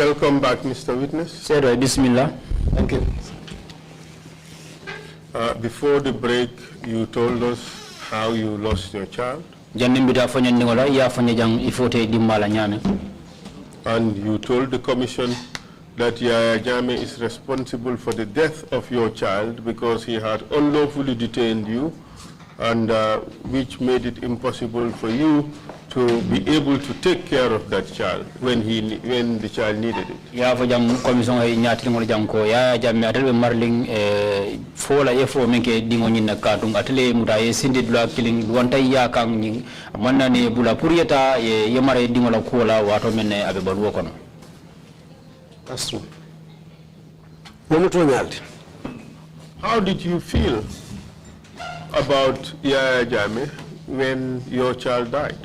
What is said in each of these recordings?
Welcome back, Mr. Witness. Sir, Bismillah. Thank you. Before the break, you told us how you lost your child. And you told the commission that Yaya Jammeh is responsible for the death of your child because he had unlawfully detained you, and which made it impossible for you to be able to take care of that child when the child needed it. Yeah, for jam commission ay nyati ngol jam ko ya jam atel marling fola yefo menke dingo nyina kadung atele mutaye sindi dula killing wonta ya kan ni manna ne bula purieta ye mare dingo la kola wato menne abe balu kono. That's true. How did you feel about Yaya Jammeh when your child died?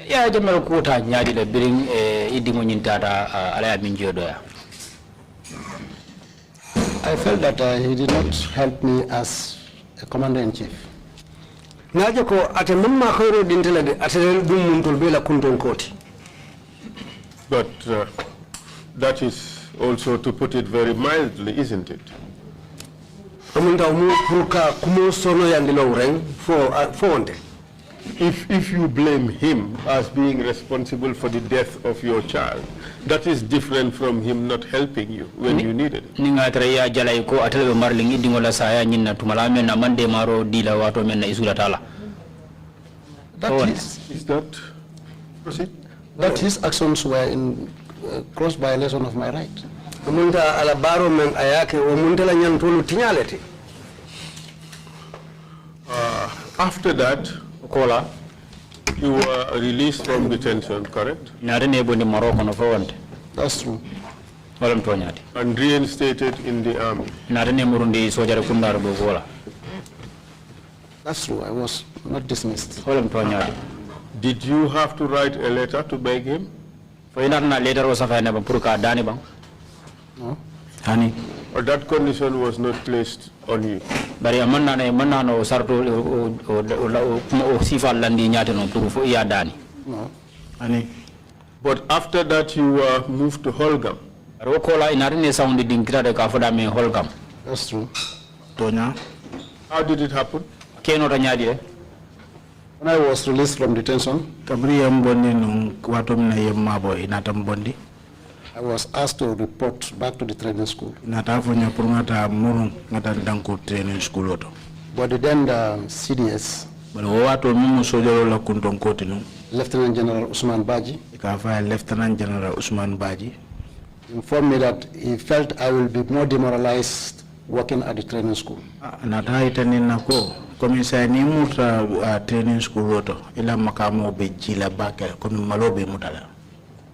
Yeah, jamel kota nyadi le biring idingo nyintata ala minjodo ya. I felt that he did not help me as a commander-in-chief. Naje ko ate mamma khayro dintela de ate dum muntul bela kunton koti. But that is also to put it very mildly, isn't it? Amunta mu purka kumo sono yandilo reng fonde. If you blame him as being responsible for the death of your child, that is different from him not helping you when you needed it. Ninga traya jalay ko atele marling idingo la saya nyinna tumala men amande maro dila wato men na isula tala. Is that proceed? That his actions were in gross violation of my right. Amunta ala baro men ayake o muntala nyantulu tinyaleti. After that, you were released from detention, correct? That's true. And reinstated in the army. That's true. I was not dismissed. Did you have to write a letter to beg him? No. Honey. Or that condition was not placed on you? No. But after that you were moved to Holgam. That's true. How did it happen? When I was released from detention, I was asked to report back to the training school. But then the CDS, Lieutenant General Usman Baji, informed me that he felt I will be more demoralized working at the training school.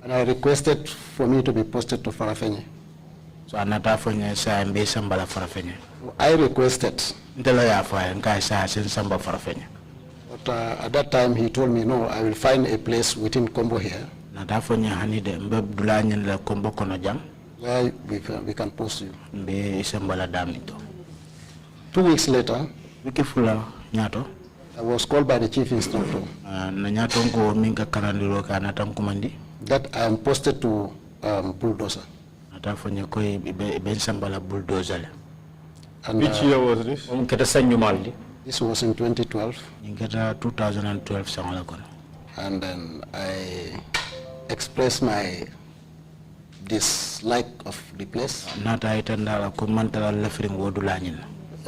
And I requested for me to be posted to Farafenye. So I requested. But at that time he told me, no, I will find a place within Combo here where we can post you. 2 weeks later, I was called by the chief instructor that I am posted to Bulldozer. And, which year was this? This was in 2012. 2012. And then I expressed my dislike of the place.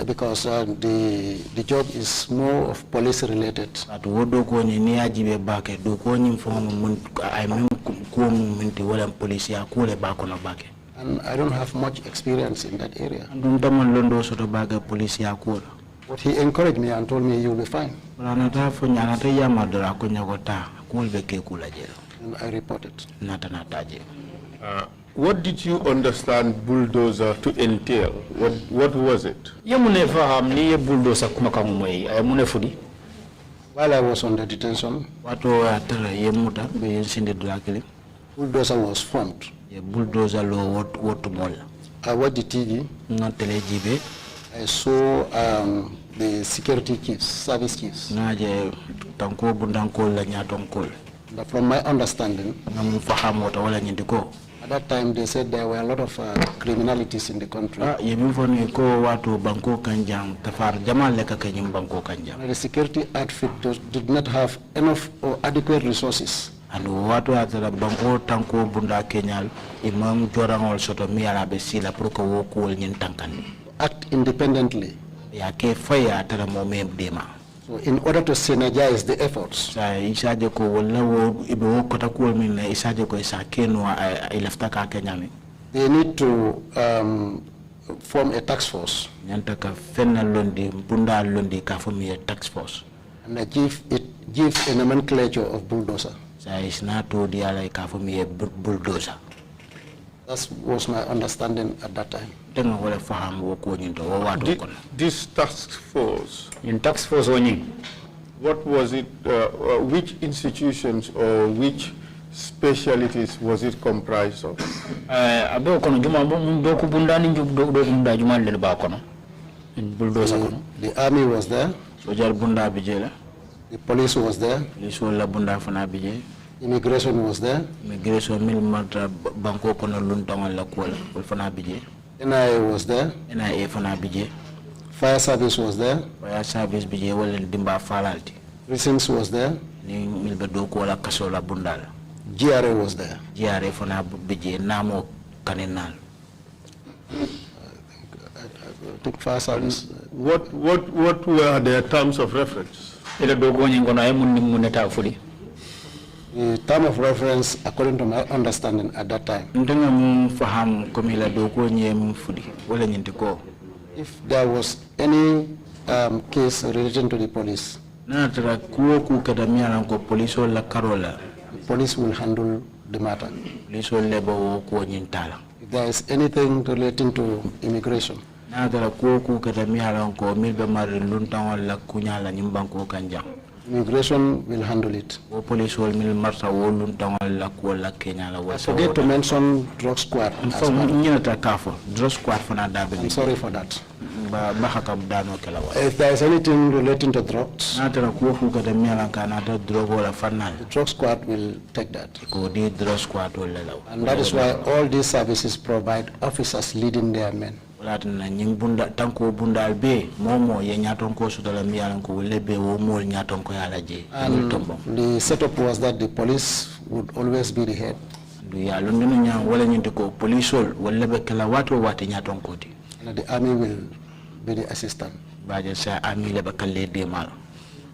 Because the job is more of police related. And I don't have much experience in that area. But he encouraged me and told me you'll be fine. And I reported. What did you understand bulldozer to entail? What was it? While I was under detention, bulldozer was formed. I watched the TV. I saw the security chiefs, service chiefs. But from my understanding, at that time they said there were a lot of criminalities in the country. The security outfit did not have enough or adequate resources. And what was the banko tanko bunda kenyal imam jorang also to mi ala besila pruko woku nyin tankani. Act independently. Ya ke faya tara mo me dema. So in order to synergize the efforts, they need to form a task force and give a nomenclature of bulldozer. That was my understanding at that time. This task force, what was it, which institutions or which specialties was it comprised of? The army was there. The police was there. Immigration was there. NIA was there. Fire service was there. Precincts was there. GRA was there. I think fire service. What were their terms of reference? The term of reference, according to my understanding at that time, if there was any case relating to the police, the police will handle the matter. If there is anything relating to immigration, immigration will handle it. I forget to mention drug squad. I'm sorry for that. If there is anything relating to drugs, the drug squad will take that. And that is why all these services provide officers leading their men. And the setup was that the police would always be the head. And the army will be the assistant.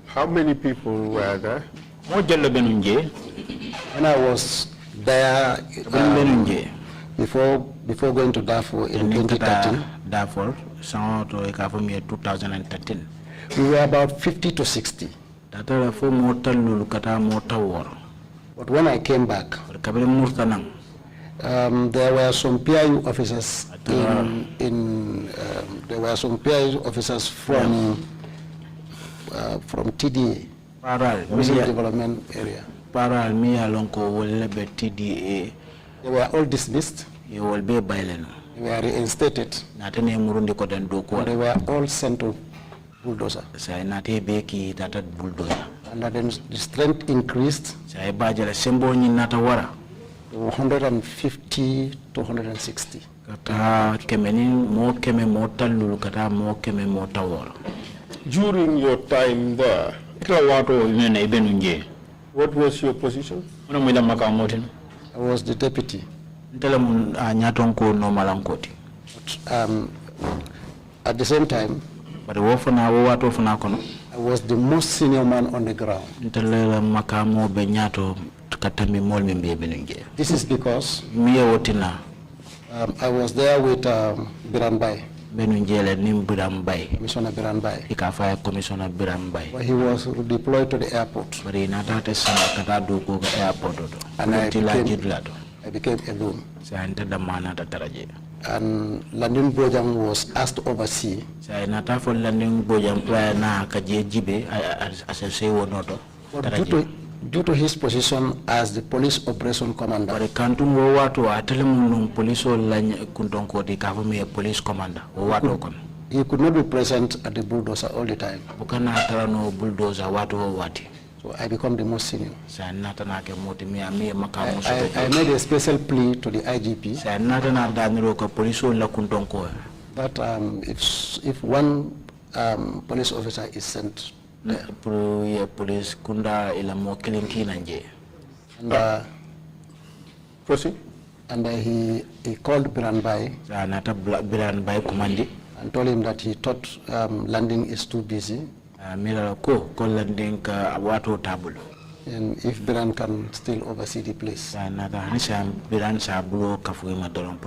How many people were there? When I was there before going to Darfur in 2013, we were about 50 to 60. But when I came back, there were some PIU officers there were some PIU officers from TDA, Mission Development Area. They were all dismissed. They were reinstated. They were all sent to bulldozer. And then the strength increased to 150 to 160. During your time there, what was your position? I was the deputy. But, at the same time, I was the most senior man on the ground. This is because I was there with Biranbai. Commissioner Biranbai. He was deployed to the airport. And I became alone. And Landing Bojang was asked to oversee. Due to his position as the police operation commander, he could not be present at the bulldozer all the time. So So I become the most senior. I made a special plea to the IGP that if one police officer is sent there, Proceed. And he called Biranbai and told him that he thought landing is too busy. And if Biran can still oversee the place.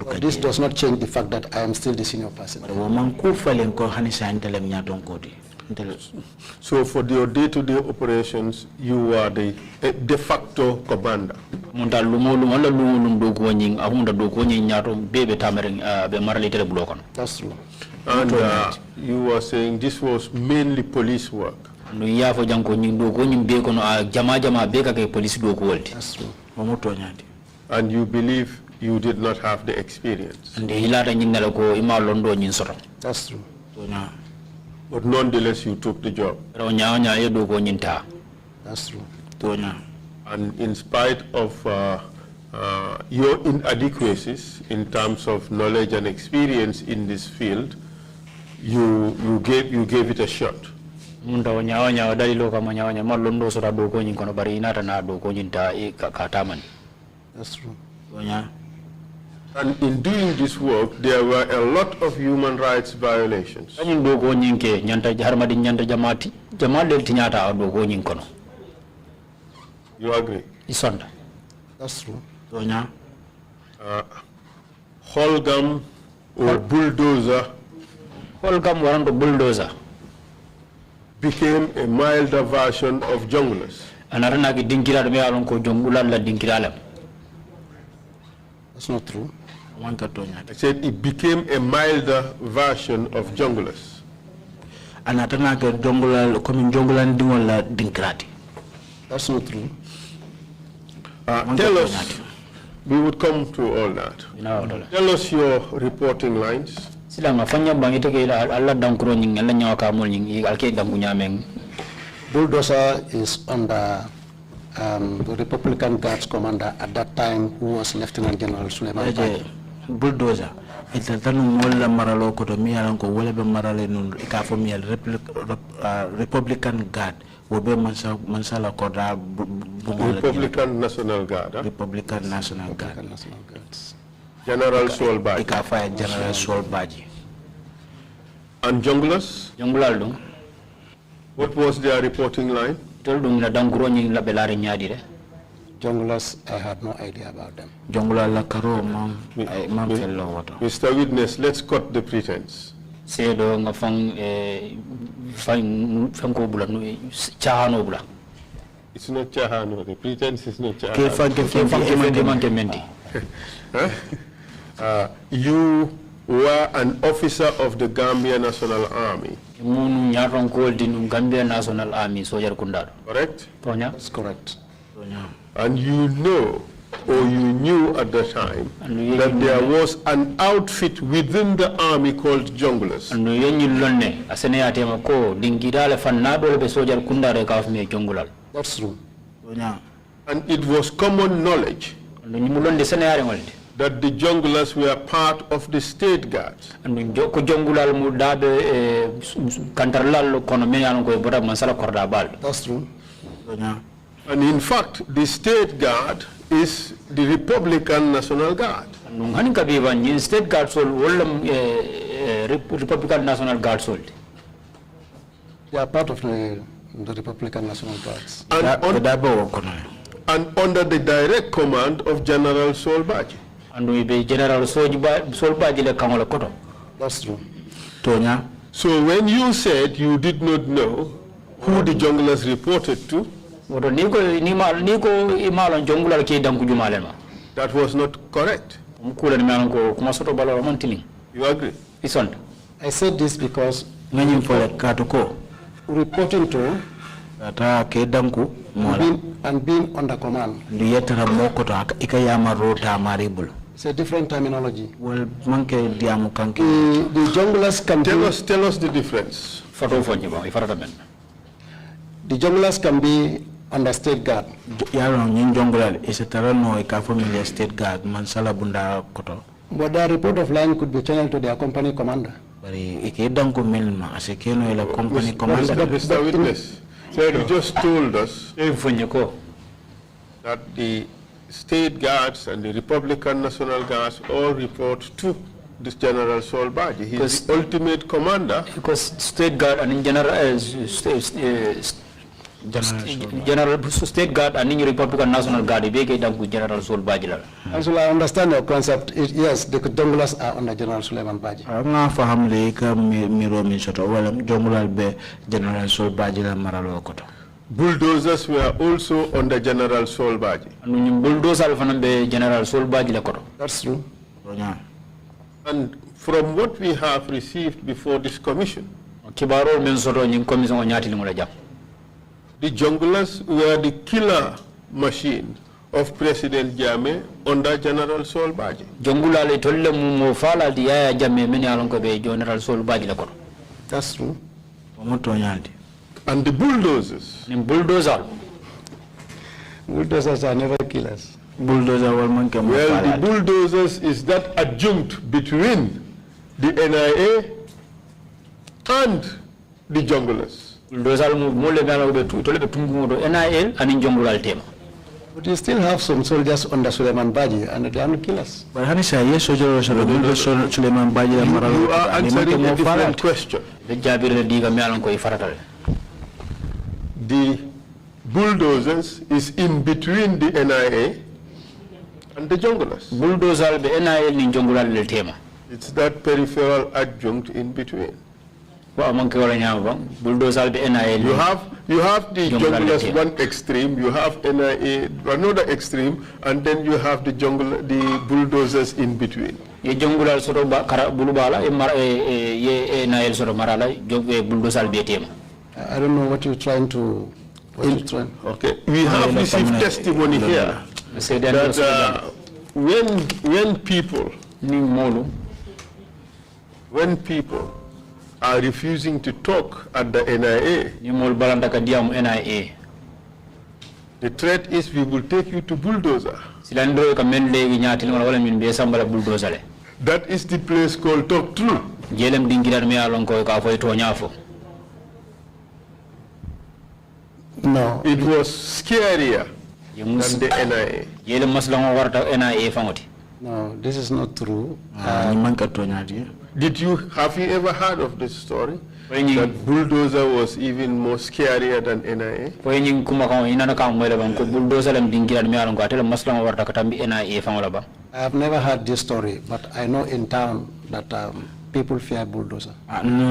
But this does not change the fact that I am still the senior person. So for your day-to-day operations, you are the de facto commander. That's true. And you were saying this was mainly police work. That's true. And you believe you did not have the experience. That's true. But nonetheless, you took the job. That's true. And in spite of your inadequacies in terms of knowledge and experience in this field, you gave it a shot. That's true. And in doing this work, there were a lot of human rights violations. You agree? That's true. Holgam or bulldozer became a milder version of junglers. That's not true. I said it became a milder version of junglers. That's not true. Tell us, we would come to all that. Tell us your reporting lines. Bulldozer is under the Republican Guards commander at that time, who was Lieutenant General Suleiman Badi. Bulldozer. Republican Guard. Republican National Guard. Republican National Guard. General Solbaji. General Solbaji. And junglers? What was their reporting line? Junglers, I had no idea about them. Mr. Witness, let's cut the pretense. It's not chahano. The pretense is not chahano. You were an officer of the Gambia National Army. Correct? That's correct. And you know, or you knew at the time, that there was an outfit within the army called junglers. That's true. And it was common knowledge that the junglers were part of the state guards. That's true. And in fact, the state guard is the Republican National Guard. State Guard Republican National Guard sold. They are part of the Republican National Guards. And under the direct command of General Solbaji. And we be General Solbaji le Kamola Koto. That's true. So when you said you did not know who the junglers reported to, that was not correct. You agree? I said this because reporting to and being under command, it's a different terminology. Well, the junglers can tell us the difference. The junglers can be under state guard. Yaro nyin jongolal isetara no e ka familiar state guard man sala bunda koto. But their report of line could be channeled to their company commander. Bari ike ko milma asekeno ila company commander. Mr. Witness, you just told us that the state guards and the Republican National Guards all report to this General Solbaji. He is the ultimate commander. Because state guard and general state guard and Republican National Guard, they get down with General Solbaji. And so I understand your concept. Yes, the Dongolas are under General Suleiman Baji. Nga faham le ka miro min soto wala jongolal be General Solbaji la maralo koto. Bulldozers were also under General Solbaji. And bulldozer be General Solbaji la koto. That's true. And from what we have received before this commission, Kibaro men soto nyin commission o nyati lingola jam. The junglers were the killer machine of President Jammeh under General Solbaji. Jongula le tolle mo fala di ya Jammeh men alon ko be General Solbaji la koto. That's true. And the bulldozers. Bulldozers are never killers. Bulldozer well, the bulldozers is that adjunct between the NIA and the junglers. But you still have some soldiers under Suleiman Baji and they are not killers. But you are answering a different question. The bulldozers is in between the NIA and the junglers. Bulldozer be NIA ni jongulal le tema. It's that peripheral adjunct in between. Bulldozer be NIA. You have the junglers one extreme, you have NIA another extreme, and then you have the bulldozers in between. Ye jongulal soro bulubala ye NIA soro marala bulldozer be tema. I don't know what you're trying to. Okay, we have received testimony here that when people are refusing to talk at the NIA, the threat is we will take you to bulldozer. That is the place called Talk True. No. It was scarier than the NIA. No, this is not true. Have you ever heard of this story? That bulldozer was even more scarier than NIA? I have never heard this story, but I know in town that people fear bulldozer. And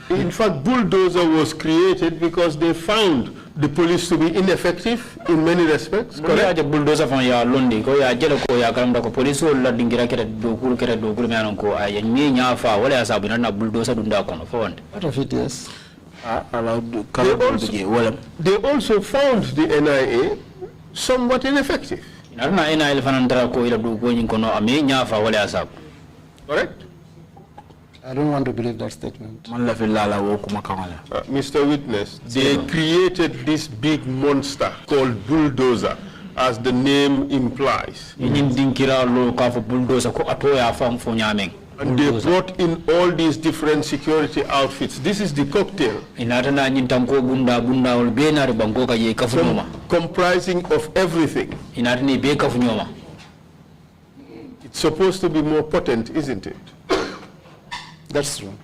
in fact, bulldozer was created because they found the police to be ineffective in many respects. Correct? Bulldozer from ya Lundi, ko ya jelo ko ya karam da ko police la dingira kere do kul me anon ko ay ni nya fa wala asabu na bulldozer dunda kono fo wonde. What of it is? They also found the NIA somewhat ineffective. Correct? I don't want to believe that statement. Mr. Witness, they created this big monster called bulldozer, as the name implies. And they brought in all these different security outfits. This is the cocktail. Comprising of everything. It's supposed to be more potent, isn't it? That's true.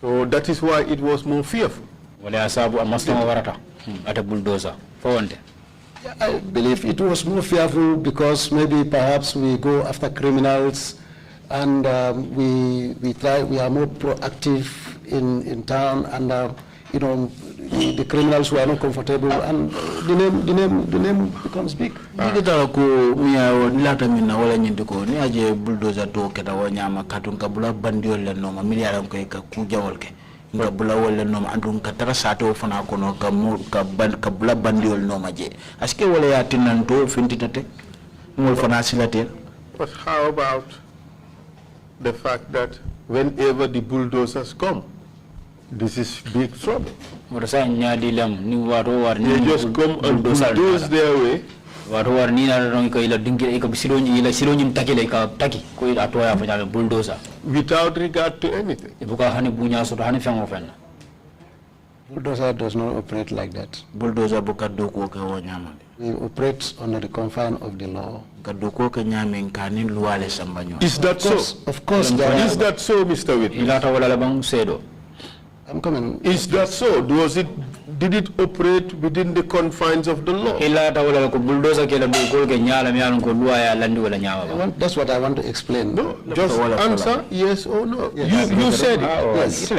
So that is why it was more fearful. I believe it was more fearful because maybe perhaps we go after criminals and we are more proactive in town, and you know, the criminals who are not comfortable, and the name becomes big. nga bula wala noma andun ka tara sato fana kono ka bula bandiol noma je aske wala ya tinanto fintitate ngol fana silatel. But how about the fact that whenever the bulldozers come. This is big trouble. They just come and bulldoze their way. Without regard to anything. Bulldozer does not operate like that. Bulldozer bukadoko ke wanyama. We operate under the confine of the law. Kadoko ke nyame nkani luale sambanyo. Is that so? Of course. Is that so, Mr. Witness? I'm coming. Is that so? Did it operate within the confines of the law? That's what I want to explain. No, just answer yes or no. Yes. You said it. Yes.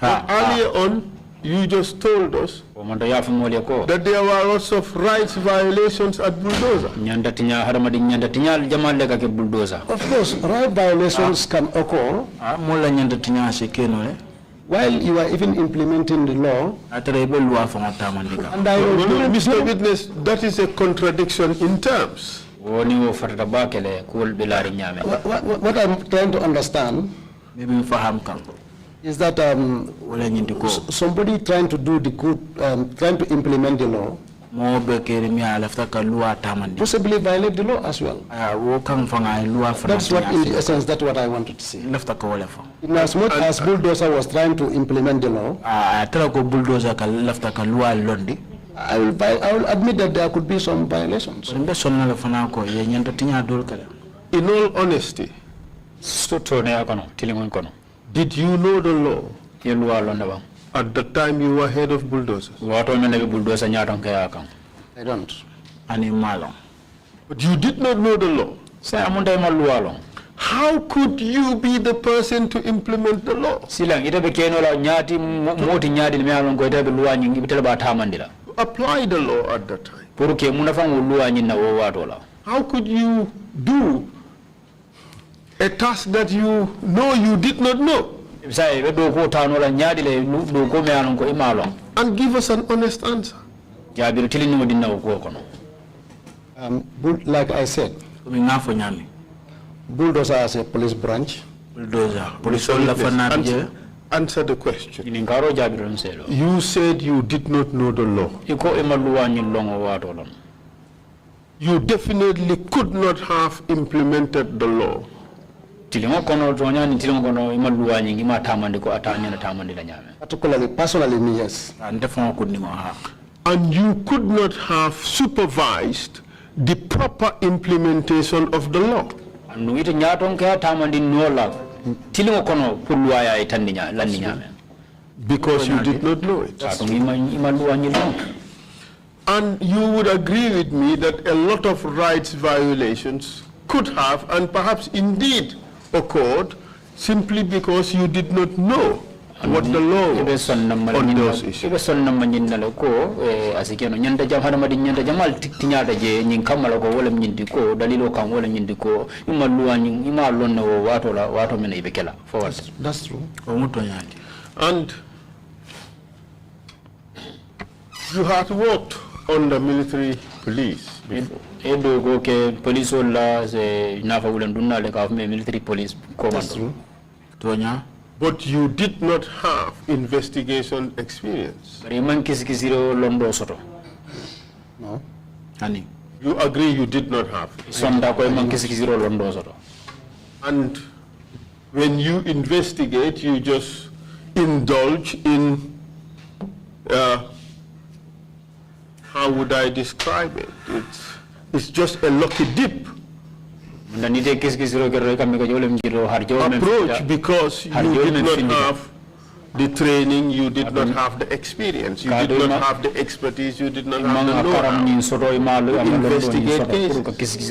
Earlier on, you just told us that there were lots of rights violations at Bulldozer. Of course, right violations can occur while you are even implementing the law. And Mr. Witness, that is a contradiction in terms. What I'm trying to understand is that somebody trying to do the good, trying to implement the law, possibly violate the law as well. That's what, in essence, that's what I wanted to say. In as much as Bulldozer was trying to implement the law, I will admit that there could be some violations. In all honesty, did you know the law at the time you were head of Bulldozers? I don't. But you did not know the law. How could you be the person to implement the law? Apply the law at that time. How could you do a task that you know you did not know? And give us an honest answer. Like I said, Bulldozer as a police branch. Answer the question. You said you did not know the law. You definitely could not have implemented the law. Particularly, personally, me, yes. And you could not have supervised the proper implementation of the law. Because you did not know it. And you would agree with me that a lot of rights violations could have and perhaps indeed occurred simply because you did not know what the law was on those issues. That's true. And you had worked under military police before. That's true. But you did not have investigation experience. No. You agree you did not have. And when you investigate, you just indulge in, how would I describe it? It's just a lucky dip approach because you did not have the training, you did not have the experience, you did not have the expertise, you did not have the know-how to investigate cases.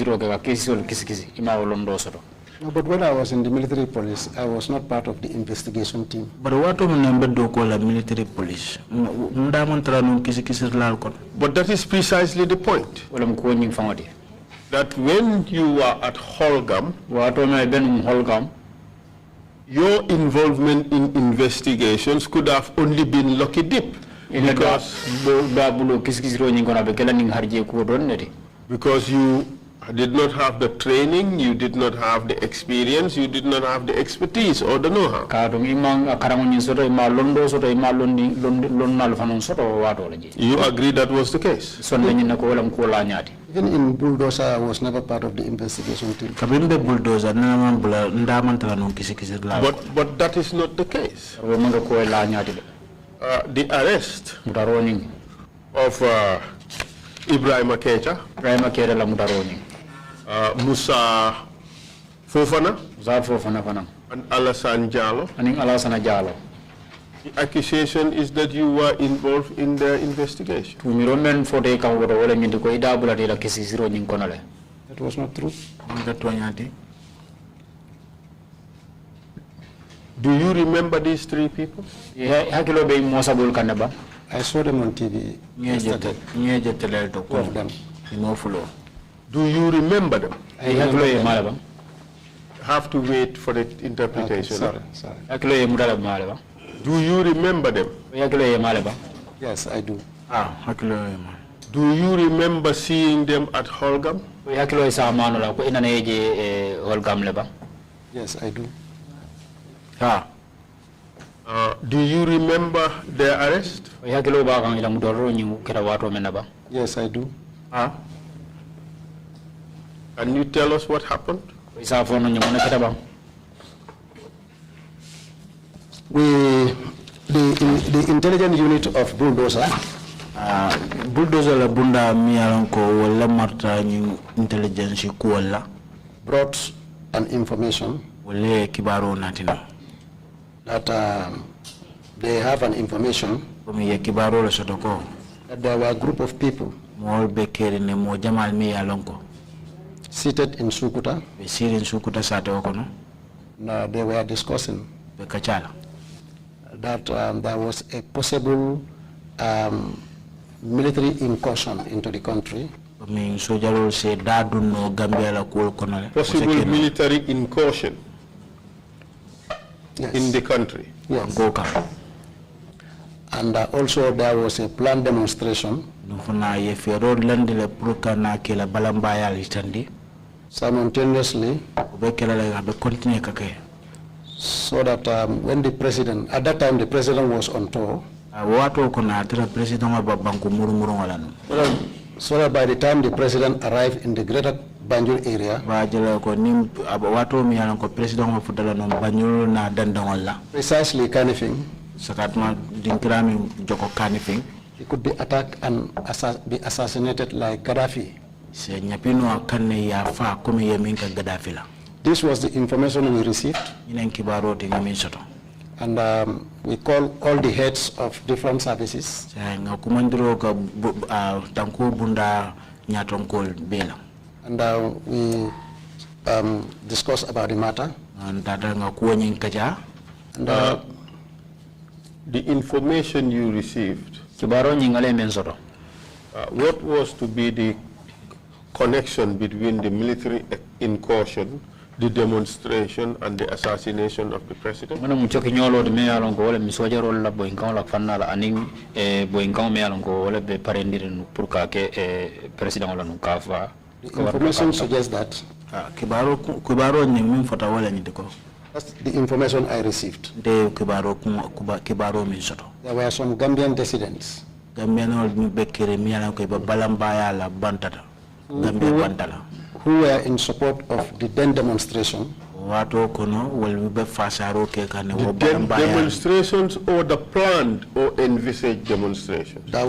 No, but when I was in the military police, I was not part of the investigation team. But what do you call a military police? But that is precisely the point. That when you were at Holgam, your involvement in investigations could have only been lucky dip. Because you did not have the training, you did not have the experience, you did not have the expertise or the know-how. You agree that was the case? Even in bulldozer, I was never part of the investigation team. But that is not the case. The arrest of Ibrahim Keita, Musa Fofana, and Alassane Jallow. The accusation is that you were involved in the investigation. That was not true. Do you remember these three people? I saw them on TV yesterday. Two of them. Do you remember them? I Have to wait for the interpretation. sorry. Do you remember them? Yes, I do. Do you remember seeing them at Holgam? Yes, I do. Do you remember their arrest? Yes, I do. Can you tell us what happened? The intelligence unit of bulldozer bulldozer la bunda miyalanko wala marta ni intelligence ko wala brought an information wala kibaro natina that they have an information that there were a group of people seated in Sukuta. They were discussing that there was a possible military incursion into the country. Possible military incursion in the country. Yes. And also there was a planned demonstration simultaneously, so that when the president, at that time the president was on tour, so that by the time the president arrived in the greater Banjul area, precisely Kanifing, he could be attacked and be assassinated like Gaddafi. This was the information we received, and we called all the heads of different services, and we discussed about the matter. And the information you received, what was to be the connection between the military incursion, the demonstration, and the assassination of the president? The information suggests that. That's the information I received. There were some Gambian dissidents who were in support of the then demonstration. The demonstrations or the planned or envisaged demonstrations? There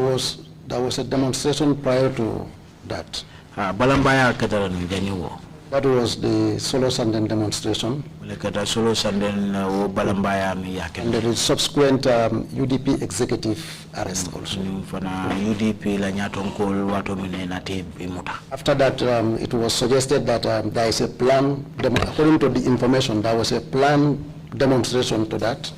was a demonstration prior to that. That was the Solo Sanden demonstration. And the subsequent UDP executive arrest also. After that, it was suggested that there is a plan, according to the information, there was a planned demonstration to that.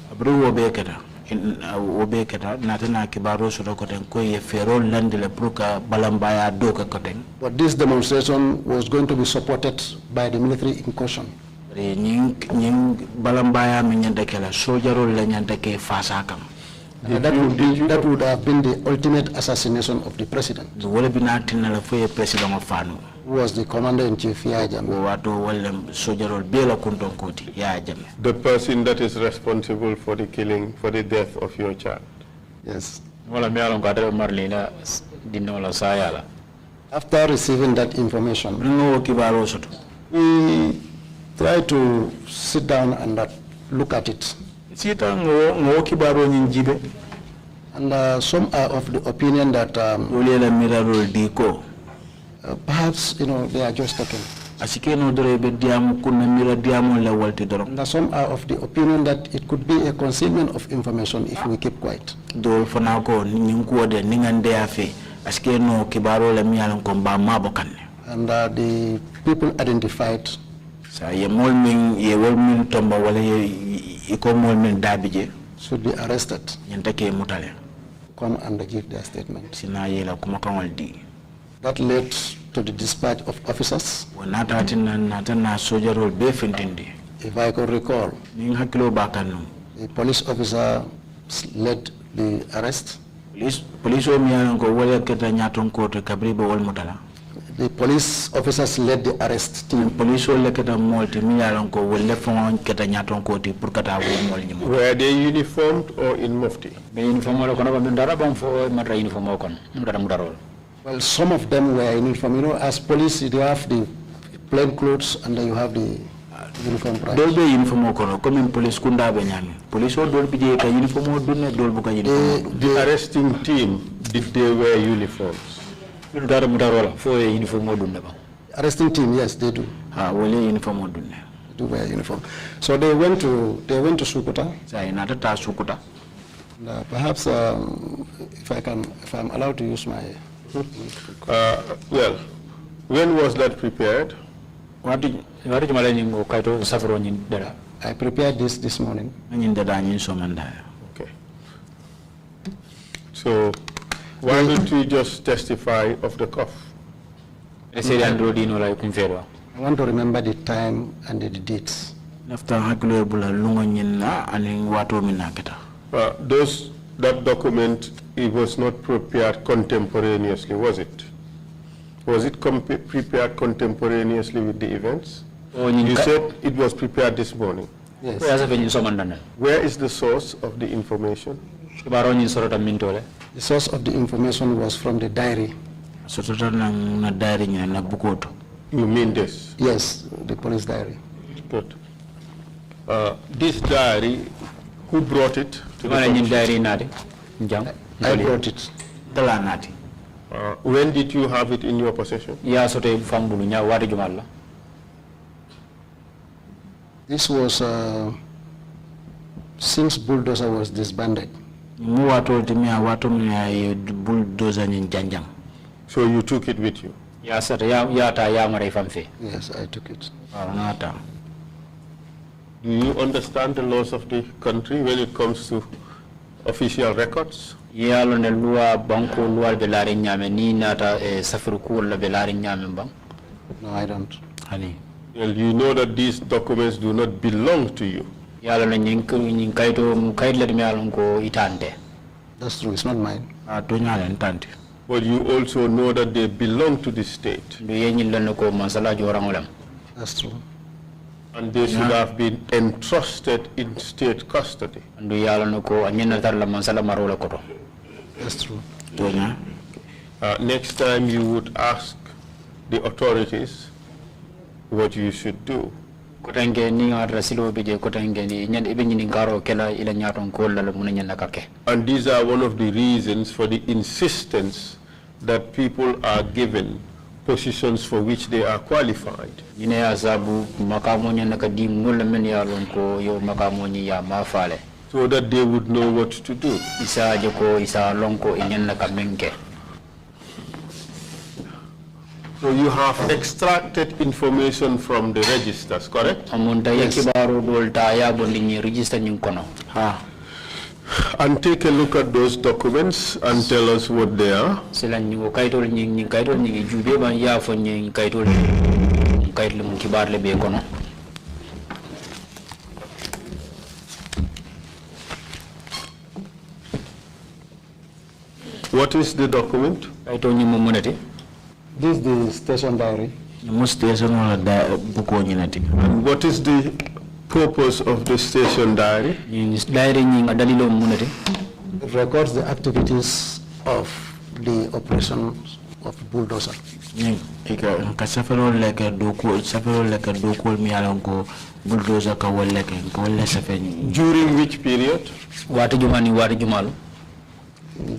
But this demonstration was going to be supported by the military incursion. That would have been the ultimate assassination of the president, who was the commander-in-chief, Yaya Jammeh. The person that is responsible for the killing, for the death of your child. Yes. After receiving that information, we try to sit down and look at it. And some are of the opinion that perhaps, they are just talking. And some are of the opinion that it could be a concealment of information if we keep quiet. And the people identified should be arrested. Come and give their statement. That led to the dispatch of officers. If I could recall, the police officer led the arrest. The police officers led the arrest team. Were they uniformed or in mufti? Well, some of them were in uniform. As police, they have the plain clothes and then you have the uniform. The arresting team, did they wear uniforms? Arresting team, yes, they do. They do wear uniform. So they went to Sukuta. Perhaps if I'm allowed to use my. Well, when was that prepared? I prepared this morning. Okay. So why don't you just testify of the cough? I want to remember the time and the dates. That document, it was not prepared contemporaneously, was it? Was it prepared contemporaneously with the events? You said it was prepared this morning. Yes. Where is the source of the information? The source of the information was from the diary. You mean this? Yes, the police diary. Good. This diary, who brought it to the commission? I brought it. When did you have it in your possession? This was since Bulldozer was disbanded. So you took it with you? Yes, I took it. Do you understand the laws of the country when it comes to official records? No, I don't. Well, you know that these documents do not belong to you. That's true, it's not mine. But you also know that they belong to the state. That's true. And they should have been entrusted in state custody. That's true. Next time you would ask the authorities what you should do. And these are one of the reasons for the insistence that people are given positions for which they are qualified. So that they would know what to do. So you have extracted information from the registers, correct? Yes. And take a look at those documents and tell us what they are. What is the document? This is the station diary. And what is the purpose of the station diary? It records the activities of the operations of bulldozer. During which period?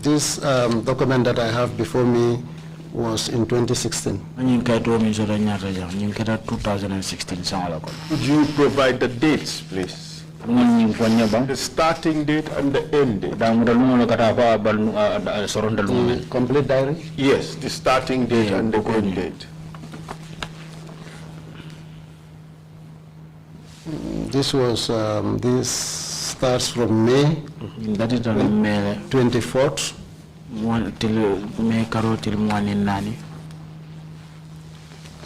This document that I have before me was in 2016. Could you provide the dates, please? The starting date and the end date. The complete diary? Yes, the starting date and the end date. This was, this starts from May. That is on May 24th. Till May till Nani.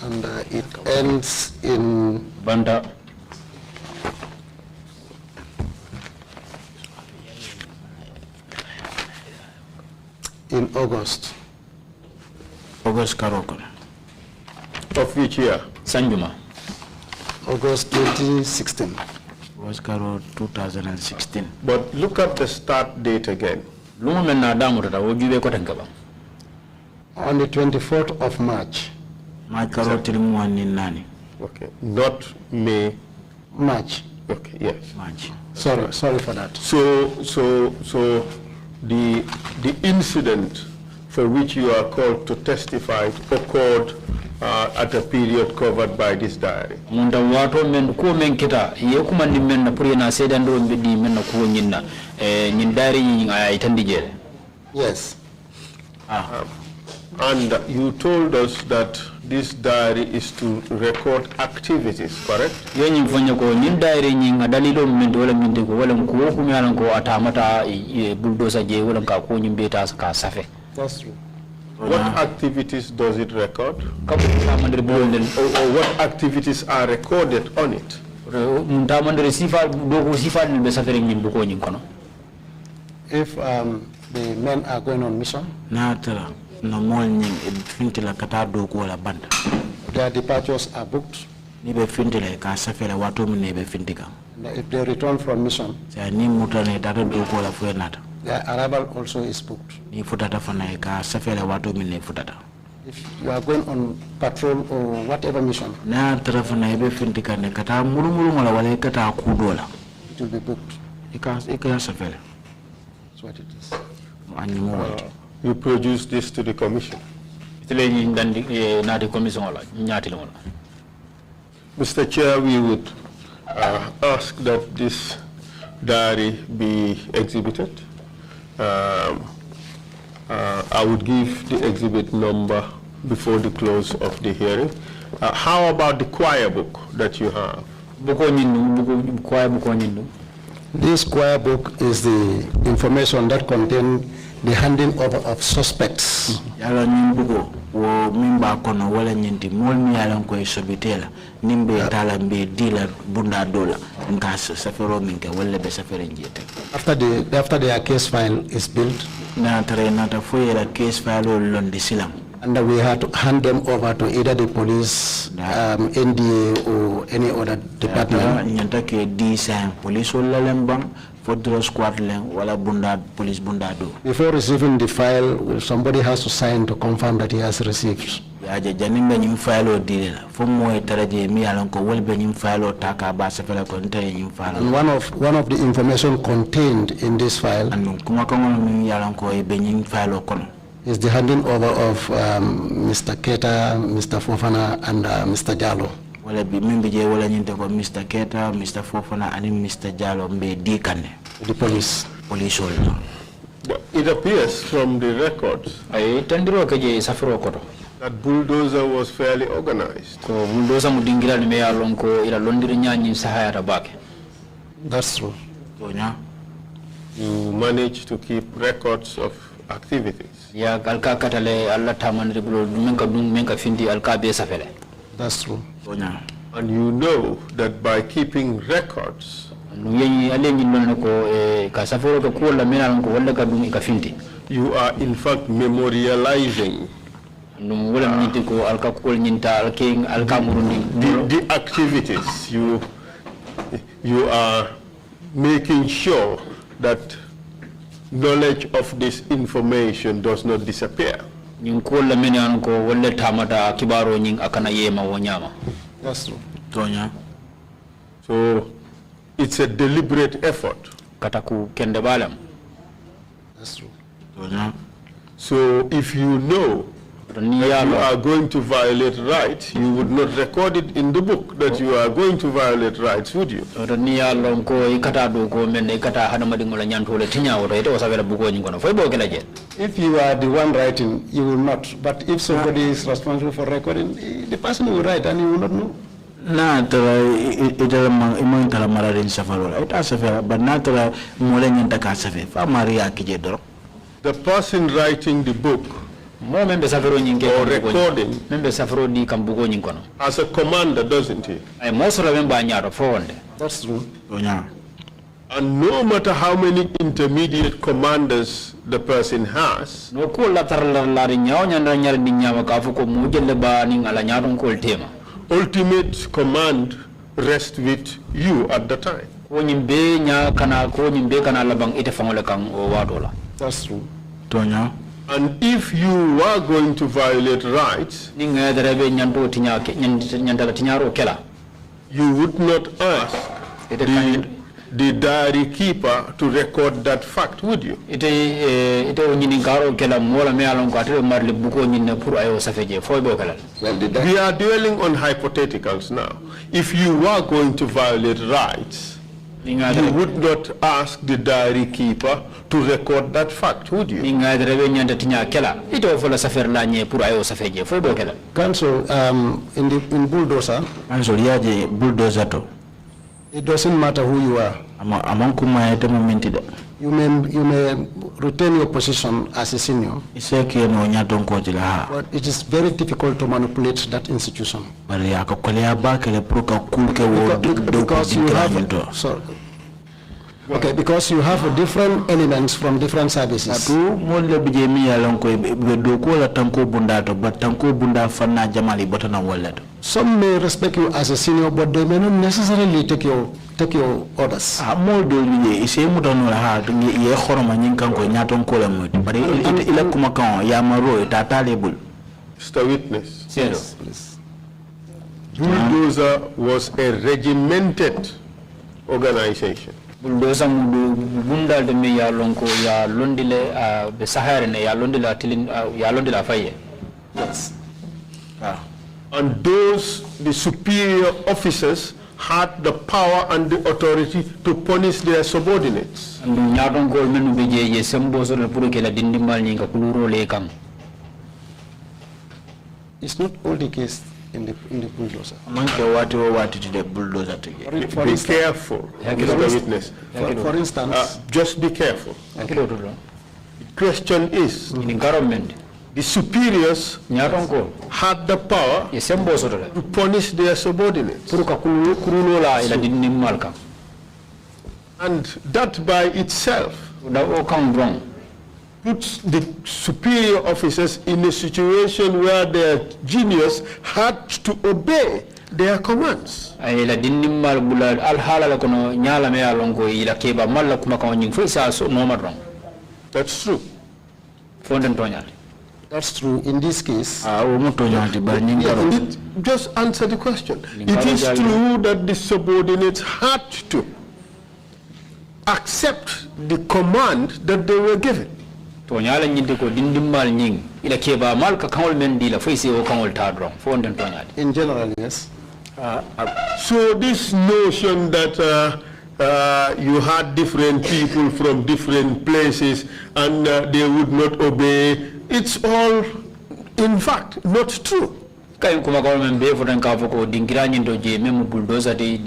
And it ends in Banda. in August. August Karoko. Of which year? Sanjuma. August 2016. August Karo 2016. But look at the start date again. On the 24th of March. March Karo till Nani. Okay, not May. March. Okay, yes. March. Sorry for that. So the incident for which you are called to testify occurred at a period covered by this diary. Yes. And you told us that this diary is to record activities, correct? That's true. What activities does it record? Or what activities are recorded on it? If the men are going on mission, their departures are booked. If they return from mission, their arrival also is booked. If you are going on patrol or whatever mission, it will be booked. That's what it is. You produce this to the commission. Mr. Chair, we would ask that this diary be exhibited. I would give the exhibit number before the close of the hearing. How about the choir book that you have? This choir book is the information that contains the handing over of suspects. After their case file is built, and we had to hand them over to either the police, NDA, or any other department. Before receiving the file, somebody has to sign to confirm that he has received. And one of the information contained in this file is the handing over of Mr. Keta, Mr. Fofana, and Mr. Jallo. Mr. Keta, Mr. Fofana, and Mr. Jallo The police. But it appears from the records that bulldozer was fairly organized. That's true. You managed to keep records of activities. That's true. And you know that by keeping records, you are in fact memorializing the activities. You are making sure that knowledge of this information does not disappear. That's true. So it's a deliberate effort. That's true. So if you know that you are going to violate rights, you would not record it in the book that you are going to violate rights, would you? If you are the one writing, you will not. But if somebody is responsible for recording, the person will write and you will not know. Na tara itala imo tala mararin safaro ita safara but na tara mole nyanta ka safe fa maria kije doro. The person writing the book or recording as a commander, doesn't he? That's true. And no matter how many intermediate commanders the person has, ultimate command rests with you at the time. That's true. And if you are going to violate rights, you would not ask the diary keeper to record that fact, would you? We are dwelling on hypotheticals now. If you are going to violate rights, you would not ask the diary keeper to record that fact, would you? Council, in bulldozer, it doesn't matter who you are. You may retain your position as a senior, but it is very difficult to manipulate that institution. Because you have different elements from different services. Some may respect you as a senior, but they may not necessarily take your orders. Mr. Witness. Yes, please. Bulldozer was a regimented organization. Bulldozer bunda de me ya lonko ya londile be sahara ne ya londila tilin ya londila faye. Yes. And those, the superior officers, had the power and the authority to punish their subordinates. And nyadon gol menu be je sembo so le puru ke la dindimal ni ka kuluro le kam. It's not all the case in the bulldozer. Be careful, Mr. Witness. For instance, just be careful. The question is, in government, the superiors had the power to punish their subordinates. And that by itself puts the superior officers in a situation where their genius had to obey their commands. That's true. That's true. In this case, just answer the question. It is true that the subordinates had to accept the command that they were given. in general, yes. So this notion that you had different people from different places and they would not obey, it's all in fact not true. Kay kuma government be fotan ka foko dingira nyindo je memu bulldozer de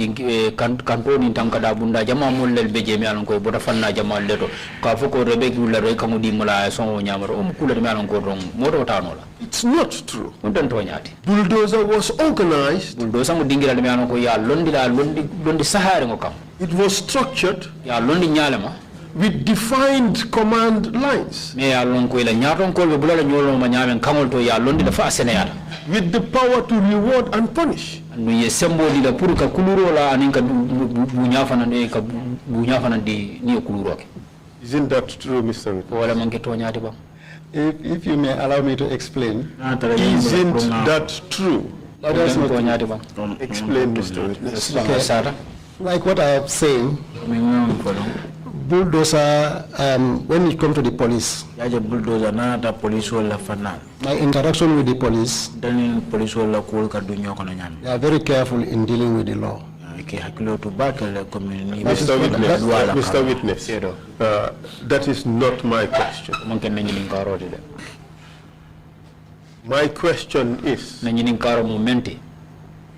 kantoni tankada bunda jama mollel be je mi alon ko bota fanna jama leto ka foko rebe gulla re kamudi mala son nyamaro kula mi alon ko ron moto tanola. It's not true. Undan to nyati Bulldozer was organized. Bulldozer mo dingira mi alon ko ya londi sahare ngo kam. It was structured. Ya londi nyalema. with defined command lines. Me ya lon ko ila nyaton ko be bulala nyolo ma nyamen kangol to ya londi da fa seneyata. With the power to reward and punish. No ye sembo di la pour ka kuluro la anin ka bunya fana ne ka bunya fana di ni kuluro ke. Isn't that true, Mr. Witness? Wala manke to nyaati ba. If you may allow me to explain. Isn't that true? That is not Explain, Mr. Witness. okay. Like what I am saying, bulldozer, when it comes to the police, my interaction with the police, they are very careful in dealing with the law. Mr. Witness, that is not my question. My question is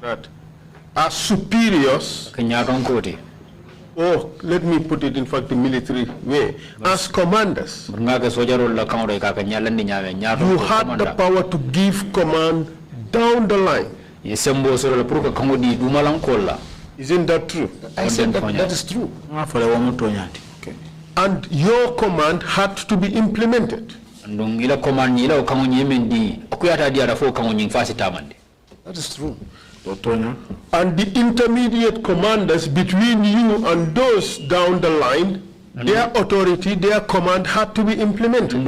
that as superiors, or let me put it in fact the military way, as commanders, you had the power to give command down the line. Isn't that true? I said that is true. Okay. And your command had to be implemented. That is true. And the intermediate commanders between you and those down the line, their authority, their command had to be implemented.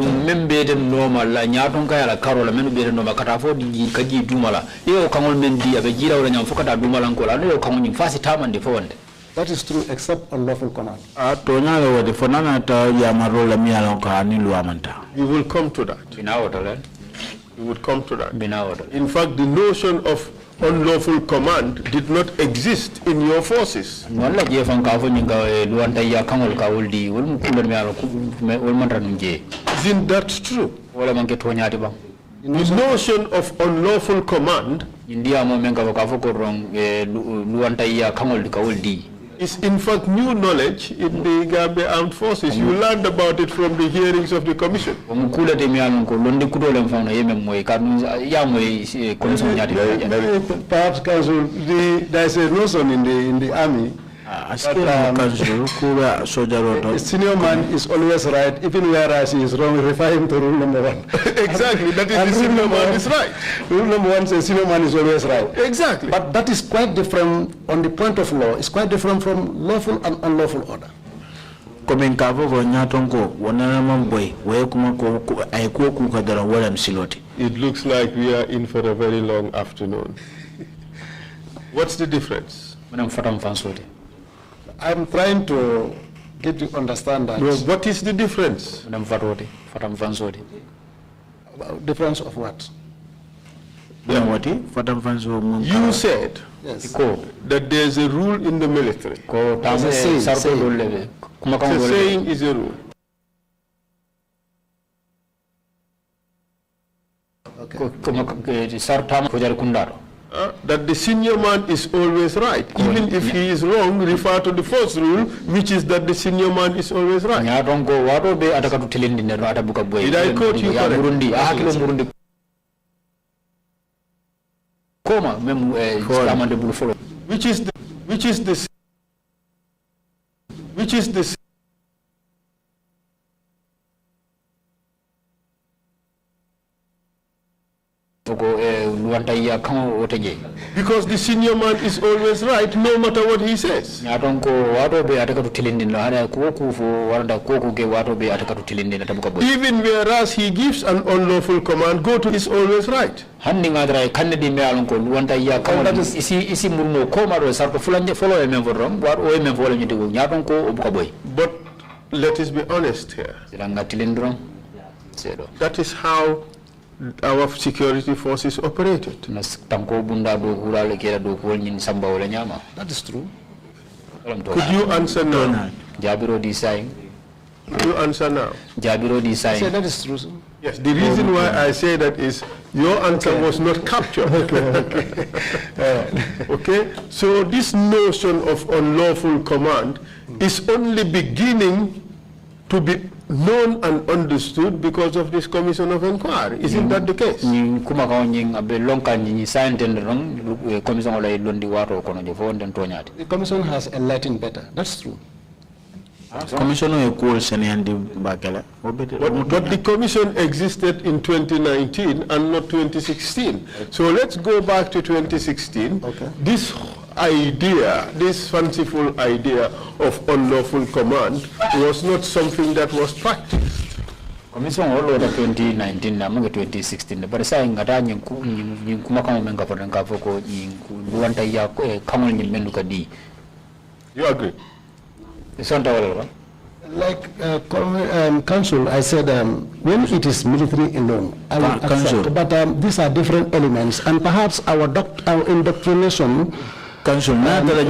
That is true, except unlawful command. We will come to that. We would come to that. In fact, the notion of unlawful command did not exist in your forces. Isn't that true? The notion of unlawful command is in fact new knowledge in the Gambia Armed Forces. You learned about it from the hearings of the commission. Perhaps, Council, there is a notion in the army. The senior man is always right, even whereas he is wrong, refer him to rule number 1. Exactly, that is the senior man is right. Rule number 1 says senior man is always right. Exactly. But that is quite different on the point of law. It's quite different from lawful and unlawful order. It looks like we are in for a very long afternoon. What's the difference? I'm trying to get you to understand that. No, what is the difference? Difference of what? You said Yes. that there is a rule in the military. It's a saying. It's a saying is a rule. That the senior man is always right. Even if he is wrong, refer to the first rule, which is that the senior man is always right. Did I quote you correctly? Which is the because the senior man is always right, no matter what he says. Even whereas he gives an unlawful command, go to is always right. But let us be honest here. That is how our security forces operated. That is true. Could you answer now? Could you answer now? Say that is true. Yes, the reason why I say that is your answer was not captured. Okay, so this notion of unlawful command is only beginning to be known and understood because of this commission of inquiry. Isn't that the case? The commission has enlightened better. That's true. Commission e cool senandi bakela. But the commission existed in 2019 and not 2016. So let's go back to 2016. Okay. This idea, this fanciful idea of unlawful command was not something that was practiced. Commission all over 2019 na mga 2016 but sa ngata nying kuma kama menga pa nga foko nying luwanta ya kamol nying menu kadi. You agree? Like council, I said when it is military alone, I will accept. But these are different elements, and perhaps our indoctrination council are quite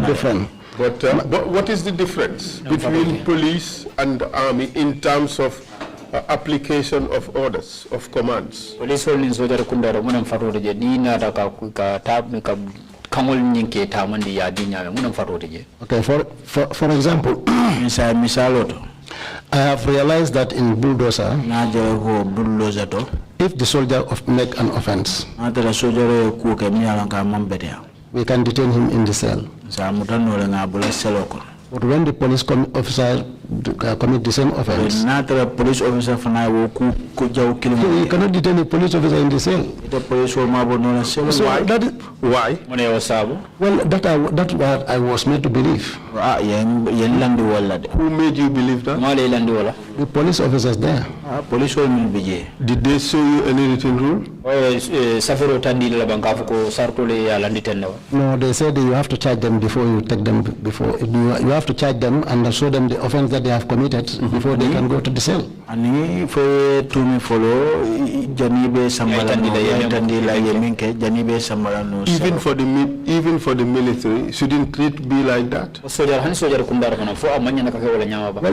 different. But what is the difference between police and the army in terms of application of orders, of commands? Police will soldier kundaro munam farode je dina da ka tab ka kamol nyinke tamandi ya dinya munam farode je. Okay, for example, I have realized that in bulldozer, if the soldier make an offense, we can detain him in the cell. But when the police officer commit the same offense, police officer you cannot detain a police officer in the cell. So why? Well, that's what I was made to believe. Who made you believe that? The police officers there. Did they show you any written rule? No, they said you have to charge them before you take them. You have to charge them and show them the offense that they have committed before they can go to the cell. Ani for to me follow janibe samala even for the military, shouldn't it be like that? Well,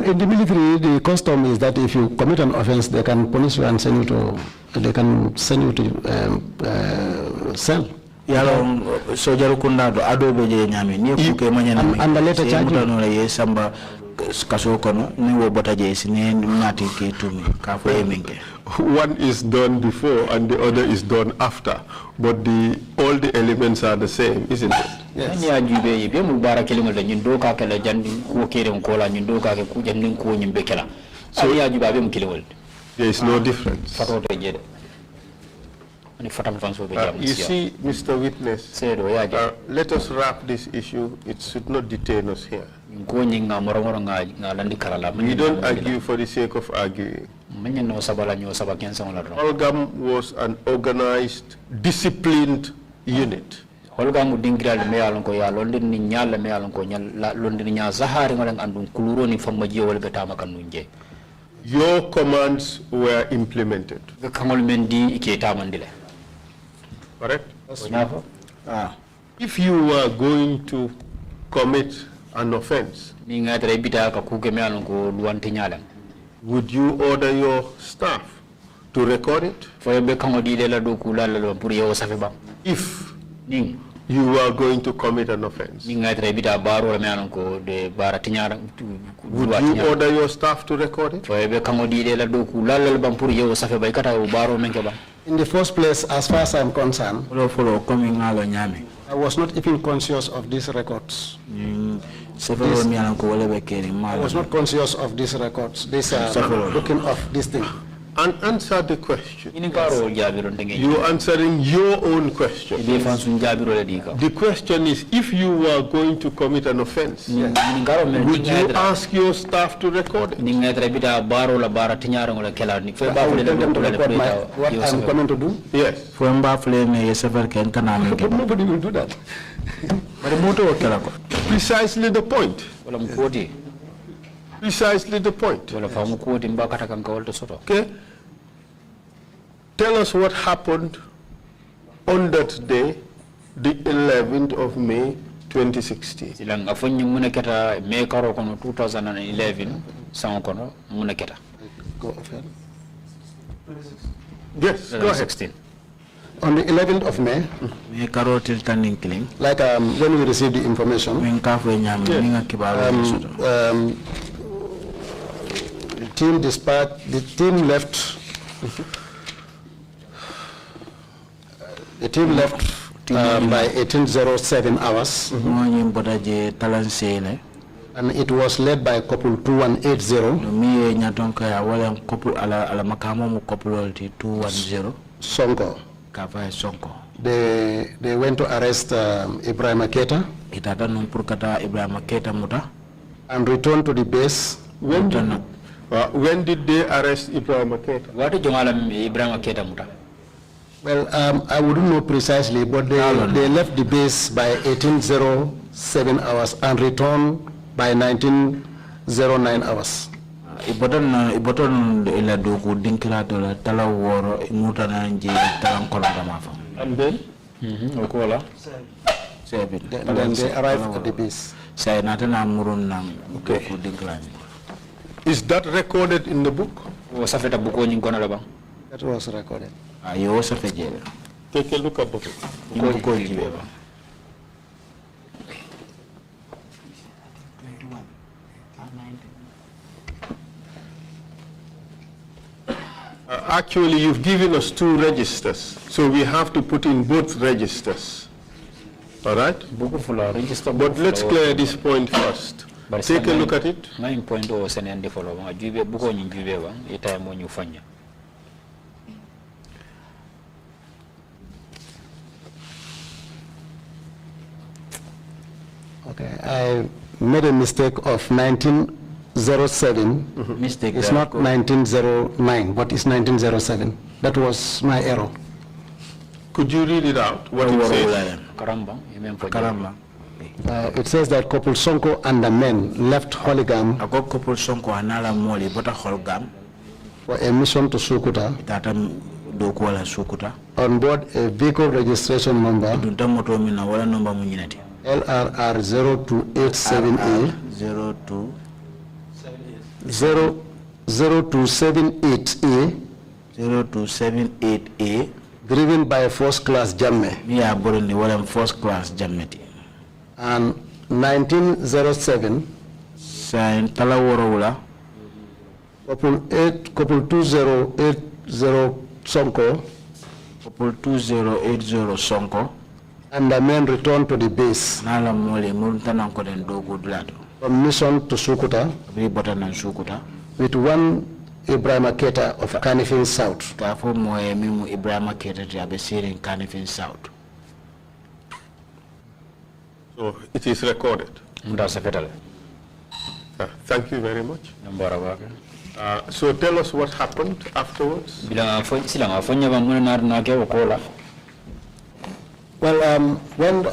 in the military, the custom is that if you commit an offense, they can punish you and send you to cell. Sojaru kunda do adobe je nyami ni kuke manya na and the later charge ye samba kaso kono ni wo bota je sine ngati ke tumi ka fo yemenke. One is done before and the other is done after, but all the elements are the same, isn't it? Yes. So there is no difference. You see, Mr. Witness, let us wrap this issue. It should not detain us here. We don't argue for the sake of arguing. Olgam was an organized, disciplined unit. Your commands were implemented. Correct? If you were going to commit an offense, would you order your staff to record it? If you were going to commit an offense, would you order your staff to record it? In the first place, as far as I'm concerned, I was not even conscious of these records. I was not conscious of these records, looking of this thing. And answer the question. You answering your own question. The question is, if you were going to commit an offense, would you ask your staff to record it? What I'm coming to do? Yes. Nobody will do that. Precisely the point. Precisely the point. Okay. Tell us what happened on that day, the 11th of May, 2016. Yes, go ahead. On the 11th of May, like when we received the information, the team left. The team left by 1807 hours. And it was led by couple 2180. Mi nyatonka ya wala couple ala makamo mu couple 210. Sonko. Kava Sonko. They went to arrest Ibrahim Aketa. Itata nung purkata Ibrahim Aketa muta. And returned to the base. When did they arrest Ibrahim Aketa? What did Ibrahim Aketa muta? Well, I wouldn't know precisely, but they left the base by 1807 hours and returned by 1909 hours. Iboton ila doku dinkira to la tala woro imuta na nje talang kolonga mafa. And then? Okola. Then they arrived at the base. Say natana murun nang doku dinkira. Is that recorded in the book? Wasafeta buko nyingona laba. That was recorded. Ayo wasafejele. Take a look at the book. Buko jibeba. Actually, you've given us 2 registers, so we have to put in both registers. All right? But let's clear this point first. Take a look at it. 9.0 senende follow. Jube buko nyingube ba ita mo nyufanya. Okay, I made a mistake of 1907. Mistake. It's not 1909, but it's 1907. That was my error. Could you read it out? What it says? Karamba. Karamba. It says that couple Sonko and the men left Holigam Ako couple Sonko anala moli bota Holgam. For a mission to Sukuta Itata doku wala Sukuta. on board a vehicle registration number Dunta moto mina wala number munyinati. LRR 0287A 0278A 0278A driven by a first class Jamme, mi ya boroni wala first class jammeti. and 1907 Sain tala woro wala couple 2080 Sonko couple 2080 Sonko and the men returned to the base nala moli munta nan ko den dogu dulato. from mission to Sukuta Bi bota nan Sukuta. with one Ibrahim Aketa of Kanifing South. Kafo moye mimu Ibrahim Aketa ti abe sirin Kanifing South. So it is recorded. Thank you very much. So tell us what happened afterwards. Well, when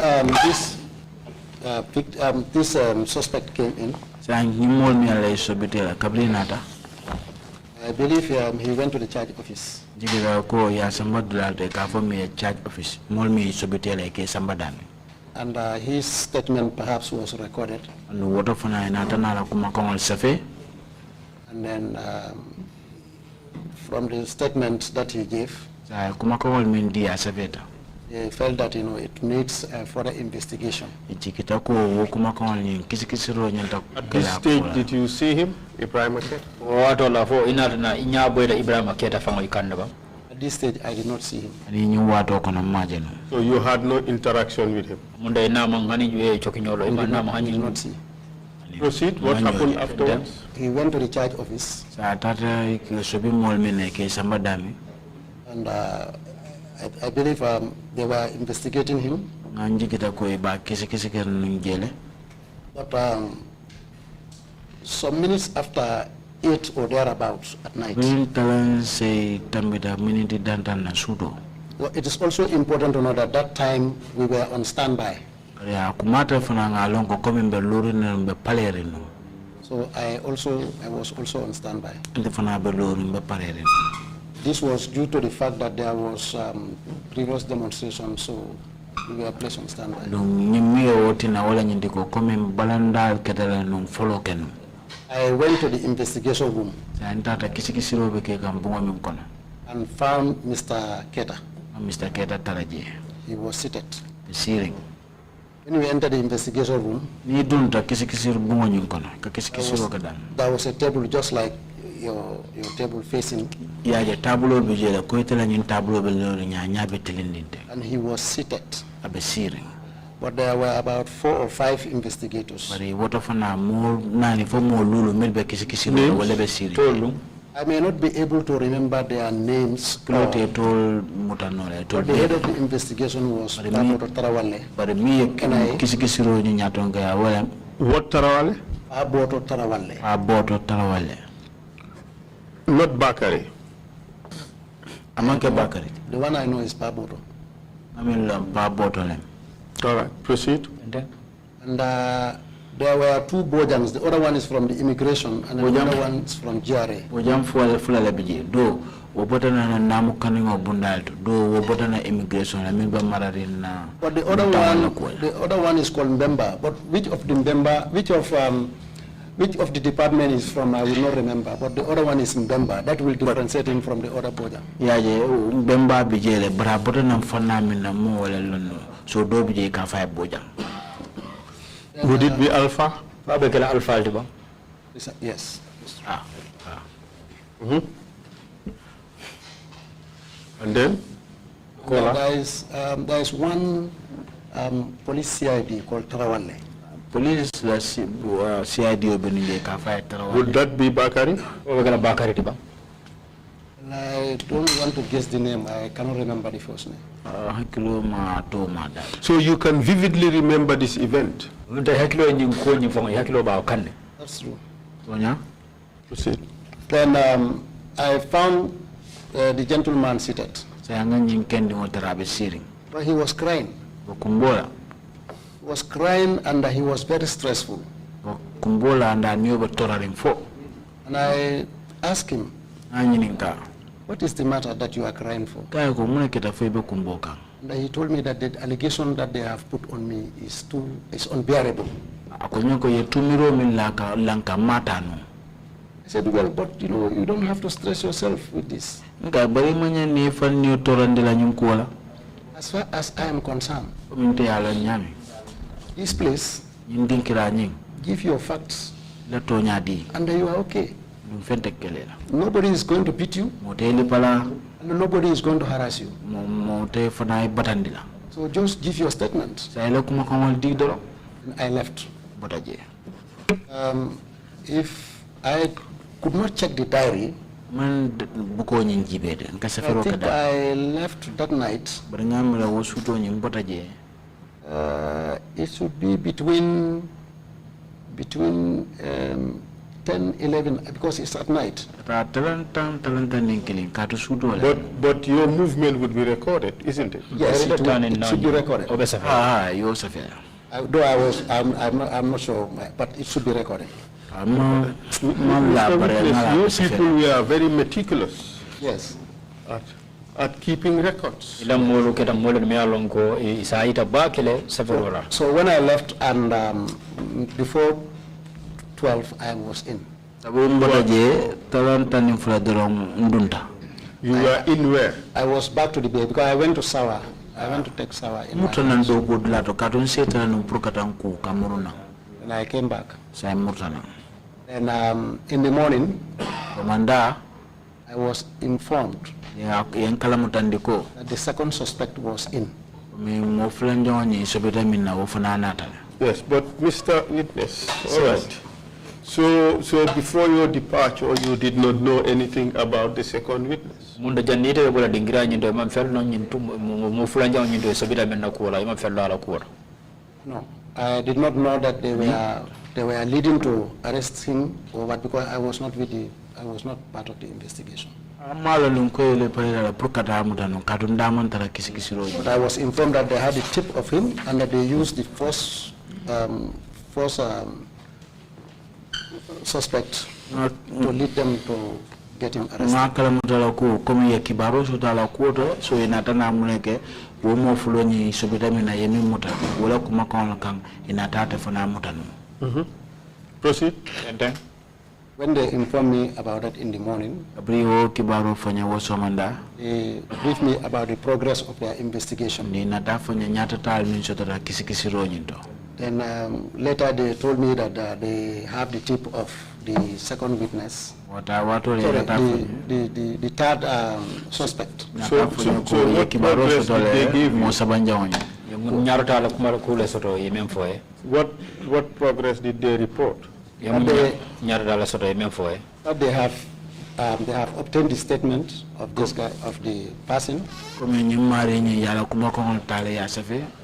this suspect came in, I believe he went to the charge office. And his statement perhaps was recorded. And then from the statement that he gave, he felt that it needs further investigation. At this stage, did you see him, Ibrahim Aketa? At this stage, I did not see him. So you had no interaction with him? I did not see. Proceed. What happened afterwards? He went to the charge office. And I believe they were investigating him. But some minutes after 8 or thereabouts at night. Well, it is also important to know that that time we were on standby. So I was also on standby. This was due to the fact that there was previous demonstration, so we were placed on standby. I went to the investigation room and found Mr. Keta. He was seated. When we entered the investigation room, there was a table just like your table facing. And he was seated. but there were about 4 or 5 investigators. Bari woto fana mo nani fo mo lulu melbe kisi no wala be siri. I may not be able to remember their names. But the head of the investigation was Paboto Tarawale. But me kisi ro ni nyatonga ya wala. What Tarawale? Paboto Tarawale. Paboto Tarawale. Not Bakari. Amanke Bakari. The one I know is Paboto. I mean Paboto lem. All right, proceed. And there were 2 Bojangs. The other one is from the immigration, and the other one is from GRA. Bojang fula lebiji do wobota na namu kaningo bundalto do wobota na immigration I mean ba mararin na. But the other one is called Mbemba. But which of the department is from, I will not remember. But the other one is Mbemba. That will differentiate him from the other Bojang. Yeah, Mbemba bijele bra bota na fana mina mo wala lono so do bije ka fa Bojang. Would it be Alpha? Alpha. Yes. And then? There is one police CID called Tarawale. Police CID obenile ka fa Tarawale. Would that be Bakari? I don't want to guess the name. I cannot remember the first name. So you can vividly remember this event? That's true. Proceed. Then I found the gentleman seated. But he was crying. He was crying and he was very stressful. And I asked him, what is the matter that you are crying for? And he told me that the allegation that they have put on me is unbearable. I said, well, but you don't have to stress yourself with this. As far as I am concerned, this place, give your facts, and you are okay. Nobody is going to beat you, and nobody is going to harass you. So just give your statement. And I left. If I could not check the diary, I think I left that night. It should be between 10, 11, because it's at night. But your movement would be recorded, isn't it? Yes, it should be recorded. Though I'm not sure, but it should be recorded. Your people were very meticulous. Yes. At keeping records. So when I left and before 12, I was in. You were in where? I was back to the bay because I went to Sawa. I went to take Sawa in my house. And I came back. And in the morning, I was informed that the second suspect was in. Yes, but Mr. Witness, all right. So before your departure, you did not know anything about the second witness? No, I did not know that they were leading to arrest him or what, because I was not part of the investigation. But I was informed that they had a tip of him and that they used the first suspect to lead them to get him arrested. Proceed. When they informed me about it in the morning, they briefed me about the progress of their investigation. Then later they told me that they have the tip of the second witness, the third suspect. So what progress did they give you? What progress did they report? That they have obtained the statement of this guy, of the person.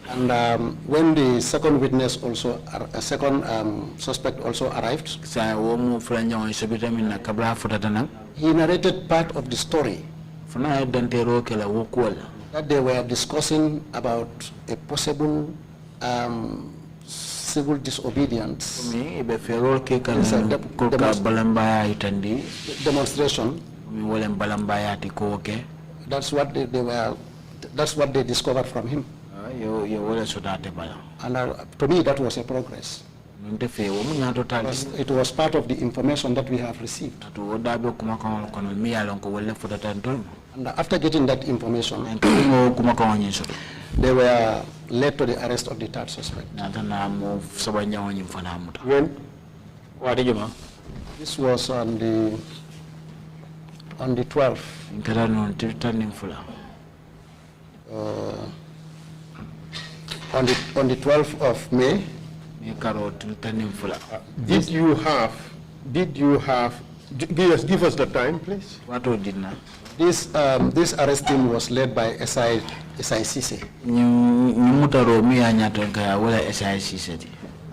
And when the second witness also, suspect also arrived, he narrated part of the story that they were discussing about a possible civil disobedience demonstration. That's what that's what they discovered from him. And to me, that was a progress. It was part of the information that we have received. And after getting that information, they were led to the arrest of the third suspect. When? This was on the 12th. On the 12th of May. Give us the time, please. This arrest team was led by SICC.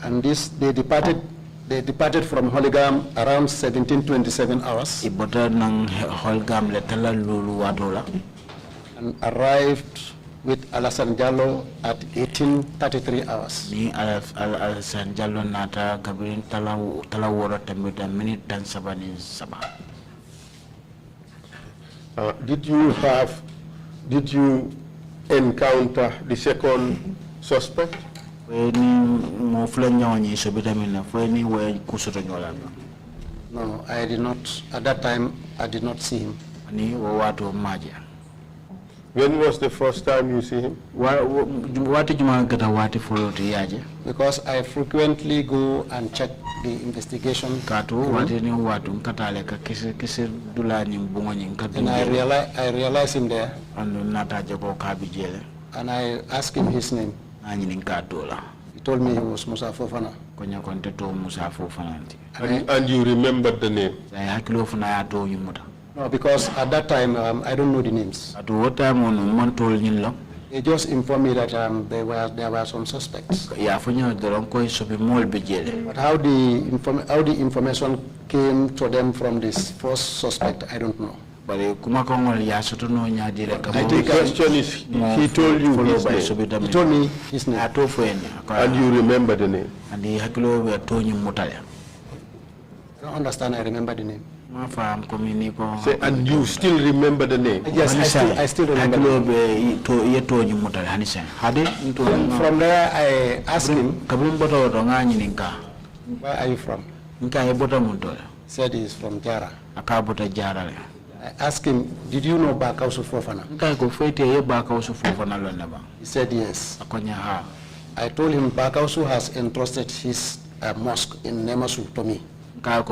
And they departed from Holigam around 17:27 hours. And arrived with Alassane Diallo at 18:33 hours. Alassane Diallo nata kabirin talawora tambita minute dan sabani saba. Did you encounter the second suspect? No, I did not. At that time, I did not see him. When was the first time you see him? Because I frequently go and check the investigation. And I realize him there. And I asked him his name. He told me he was Musa Fofana. And you remembered the name? No, because at that time, I don't know the names. They just informed me that there were some suspects. But how the information came to them from this first suspect, I don't know. The question is, he told you his name? He told me his name. And you remember the name? I don't understand, I remember the name. Say, and you still remember the name? Yes, I still remember the name. From there, I asked him, where are you from? He said he's from Jara. I asked him, did you know Bakausu Fofana? He said yes. I told him Bakausu has entrusted his mosque in Nemasu to me. I am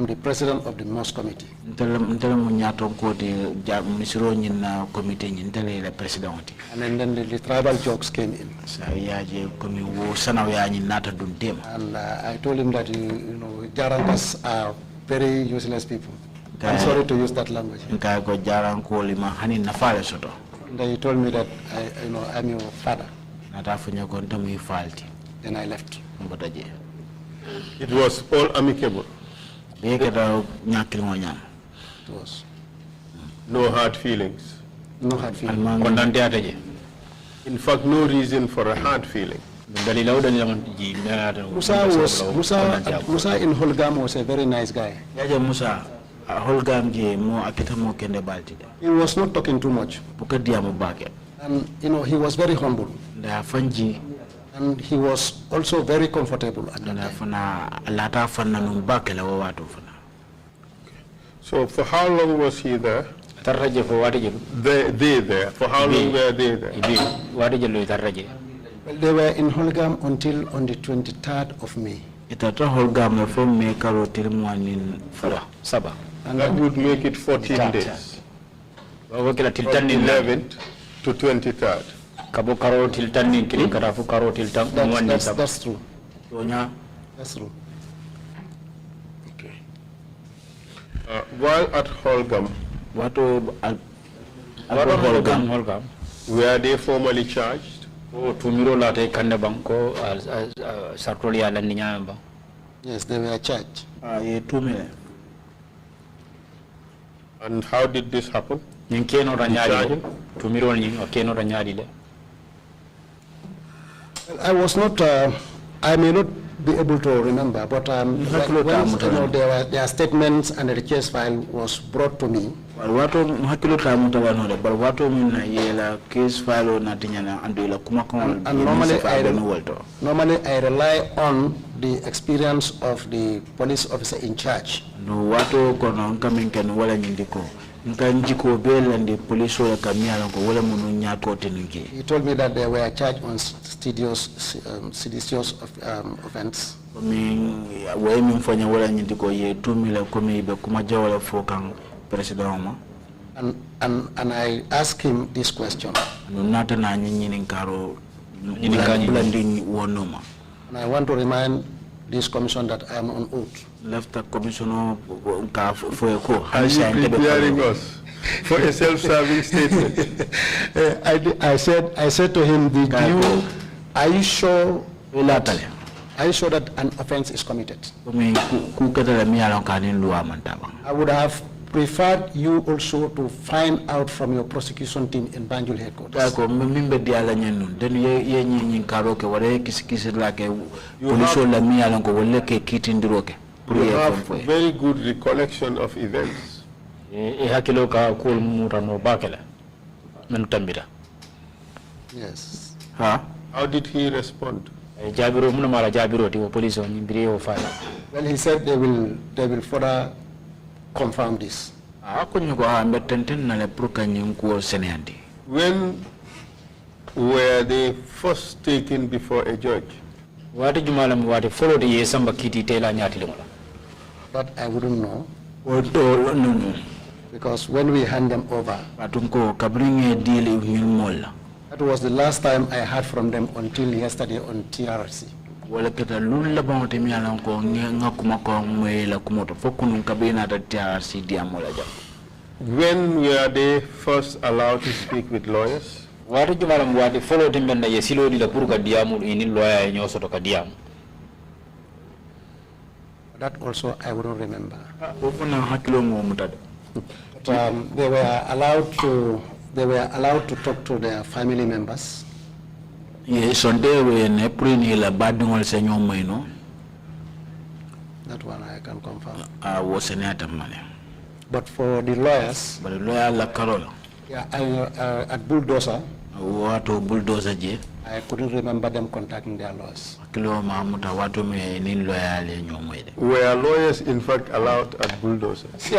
the president of the mosque committee. And then the tribal jokes came in. And I told him that, Jarangas are very useless people. I'm sorry to use that language. And he told me that I'm your father. Then I left. It was all amicable? It was. No hard feelings? No hard feelings. In fact, no reason for a hard feeling. Musa in Holgam was a very nice guy. He was not talking too much. And he was very humble. And he was also very comfortable at that time. So for how long was he there? They there. For how long were they there? Well, they were in Holgam until on the 23rd of May. And that would make it 14 days. From 11th to 23rd. Kabo karo tiltan ni kili karafu karo tiltan That's true. That's true. Okay. While at Holgam, Holgam. were they formally charged? Oh, tumiro late kande banko sartoli ala ninyamba. Yes, they were charged. And how did this happen? Ninkeno ranyadi tumiro ni okeno ranyadi le. I was not, I may not be able to remember, but their statements and the case file was brought to me. But case file and normally I rely on the experience of the police officer in charge. No, he told me that they were charged on seditious offense. And I asked him this question. And I want to remind this commission that I am on oath. Left the commissioner Are you preparing us for a self-serving statement? I said to him, are you sure that an offense is committed? I would have preferred you also to find out from your prosecution team in Banjul headquarters. You have very good recollection of events. Yes. How did he respond? Well, he said they will further confirm this. When were they first taken before a judge? That I wouldn't know. Because when we hand them over, that was the last time I heard from them until yesterday on TRC. When were they first allowed to speak with lawyers? That also I wouldn't remember. But, they were allowed to talk to their family members. That one I can confirm. But for the lawyers, at Bulldozer, I couldn't remember them contacting their lawyers. Were lawyers in fact allowed at Bulldozer? Speak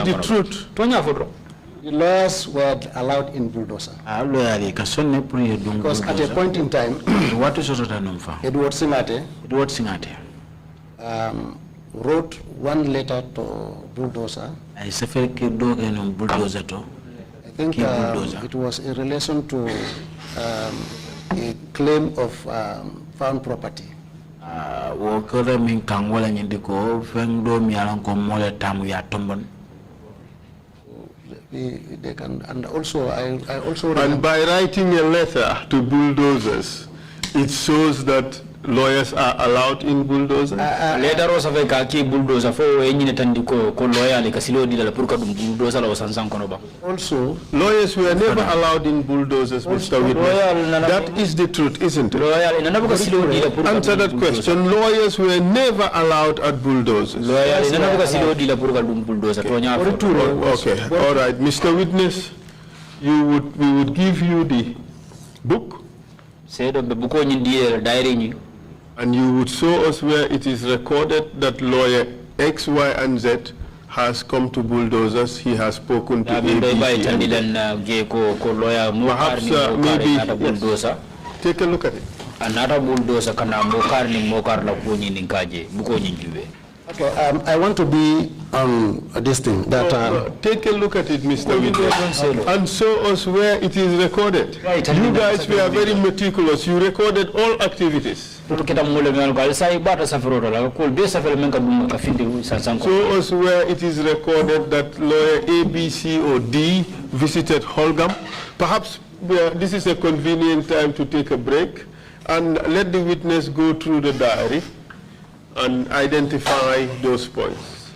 the truth. The lawyers were allowed in Bulldozer. Because at a point in time, Edward Singate wrote one letter to Bulldozer. I think it was in relation to a claim of found property. They can, and also I also. And by writing a letter to Bulldozers, it shows that lawyers are allowed in Bulldozer. Later also we kaki Bulldozer for any netandiko ko lawyer le kasilo di la purka Bulldozer la sansan konoba. Also, lawyers were never allowed in Bulldozers, Mr. Witness. That is the truth, isn't it? Answer that question. Lawyers were never allowed at Bulldozers. Okay, all right, Mr. Witness, we would give you the book. And you would show us where it is recorded that lawyer X, Y, and Z has come to Bulldozers. He has spoken to ABC. Perhaps maybe, yes. Take a look at it. Another bulldozer kana mokar ni mokar la kunyi ninkaje buko nyinjube. Okay, I want to be on this thing that. Take a look at it, Mr. Witness, and show us where it is recorded. Right, You guys were very meticulous. You recorded all activities. Show us where it is recorded that lawyer A, B, C, or D visited Holgam. Perhaps this is a convenient time to take a break and let the witness go through the diary and identify those points.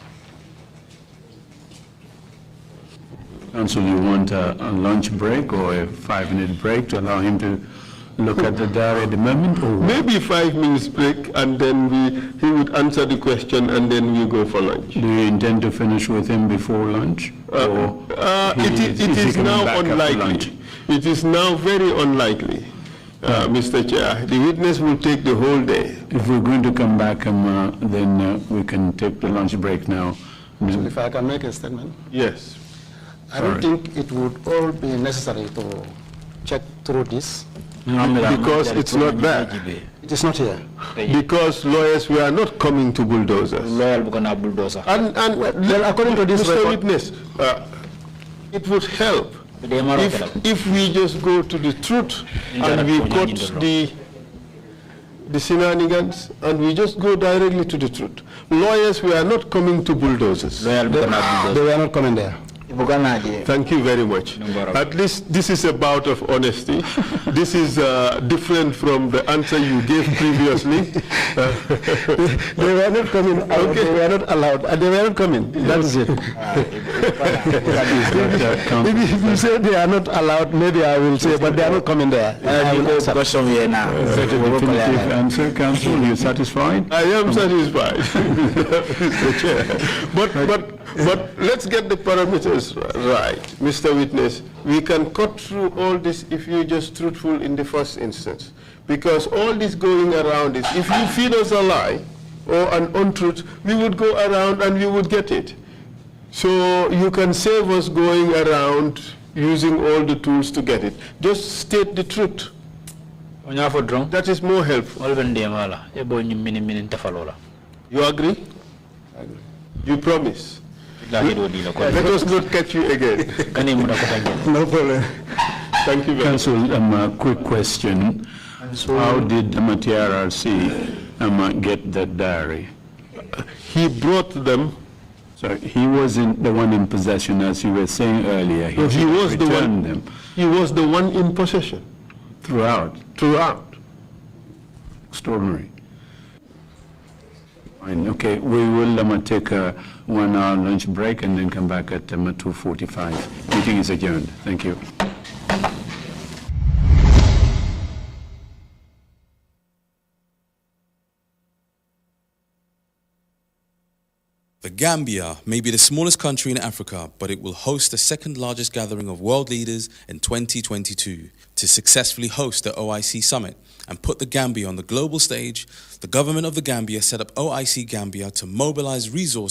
Counsel, you want a lunch break or a 5-minute break to allow him to look at the diary at the moment? Or maybe 5 minutes break, and then he would answer the question, and then we go for lunch. Do you intend to finish with him before lunch? It is now unlikely. It is now very unlikely. Mr. Chair, the witness will take the whole day. If we're going to come back, then we can take the lunch break now. So if I can make a statement? Yes. I don't think it would all be necessary to check through this. Because it's not there. It is not here. Because lawyers were not coming to bulldozers. And well, according to this Mr. Witness, it would help if we just go to the truth and we cut the shenanigans and we just go directly to the truth. Lawyers were not coming to bulldozers. They were not coming there. Thank you very much. At least this is a bout of honesty. This is different from the answer you gave previously. They were not coming. Okay. They were not allowed. They were not coming. That is it. If you say they are not allowed, maybe I will say, but they are not coming there. I will accept. Is that a definitive answer, Counsel? Are you satisfied? I am satisfied, Mr. Chair. But let's get the parameters right. Mr. Witness, we can cut through all this if you're just truthful in the first instance. Because all this going around is, if you feed us a lie or an untruth, we would go around and we would get it. So you can save us going around using all the tools to get it. Just state the truth. That is more helpful. You agree? I agree. You promise? Let us not catch you again. No problem. Thank you very much. Counsel, a quick question. How did TRRC get that diary? He brought them. So he wasn't the one in possession, as you were saying earlier. He was the one. Them. He was the one in possession. Throughout. Extraordinary. Fine. Okay, we will take a 1-hour lunch break and then come back at 2:45. Meeting is adjourned. Thank you. The Gambia may be the smallest country in Africa, but it will host the second largest gathering of world leaders in 2022. To successfully host the OIC Summit and put the Gambia on the global stage, the government of the Gambia set up OIC Gambia to mobilize resources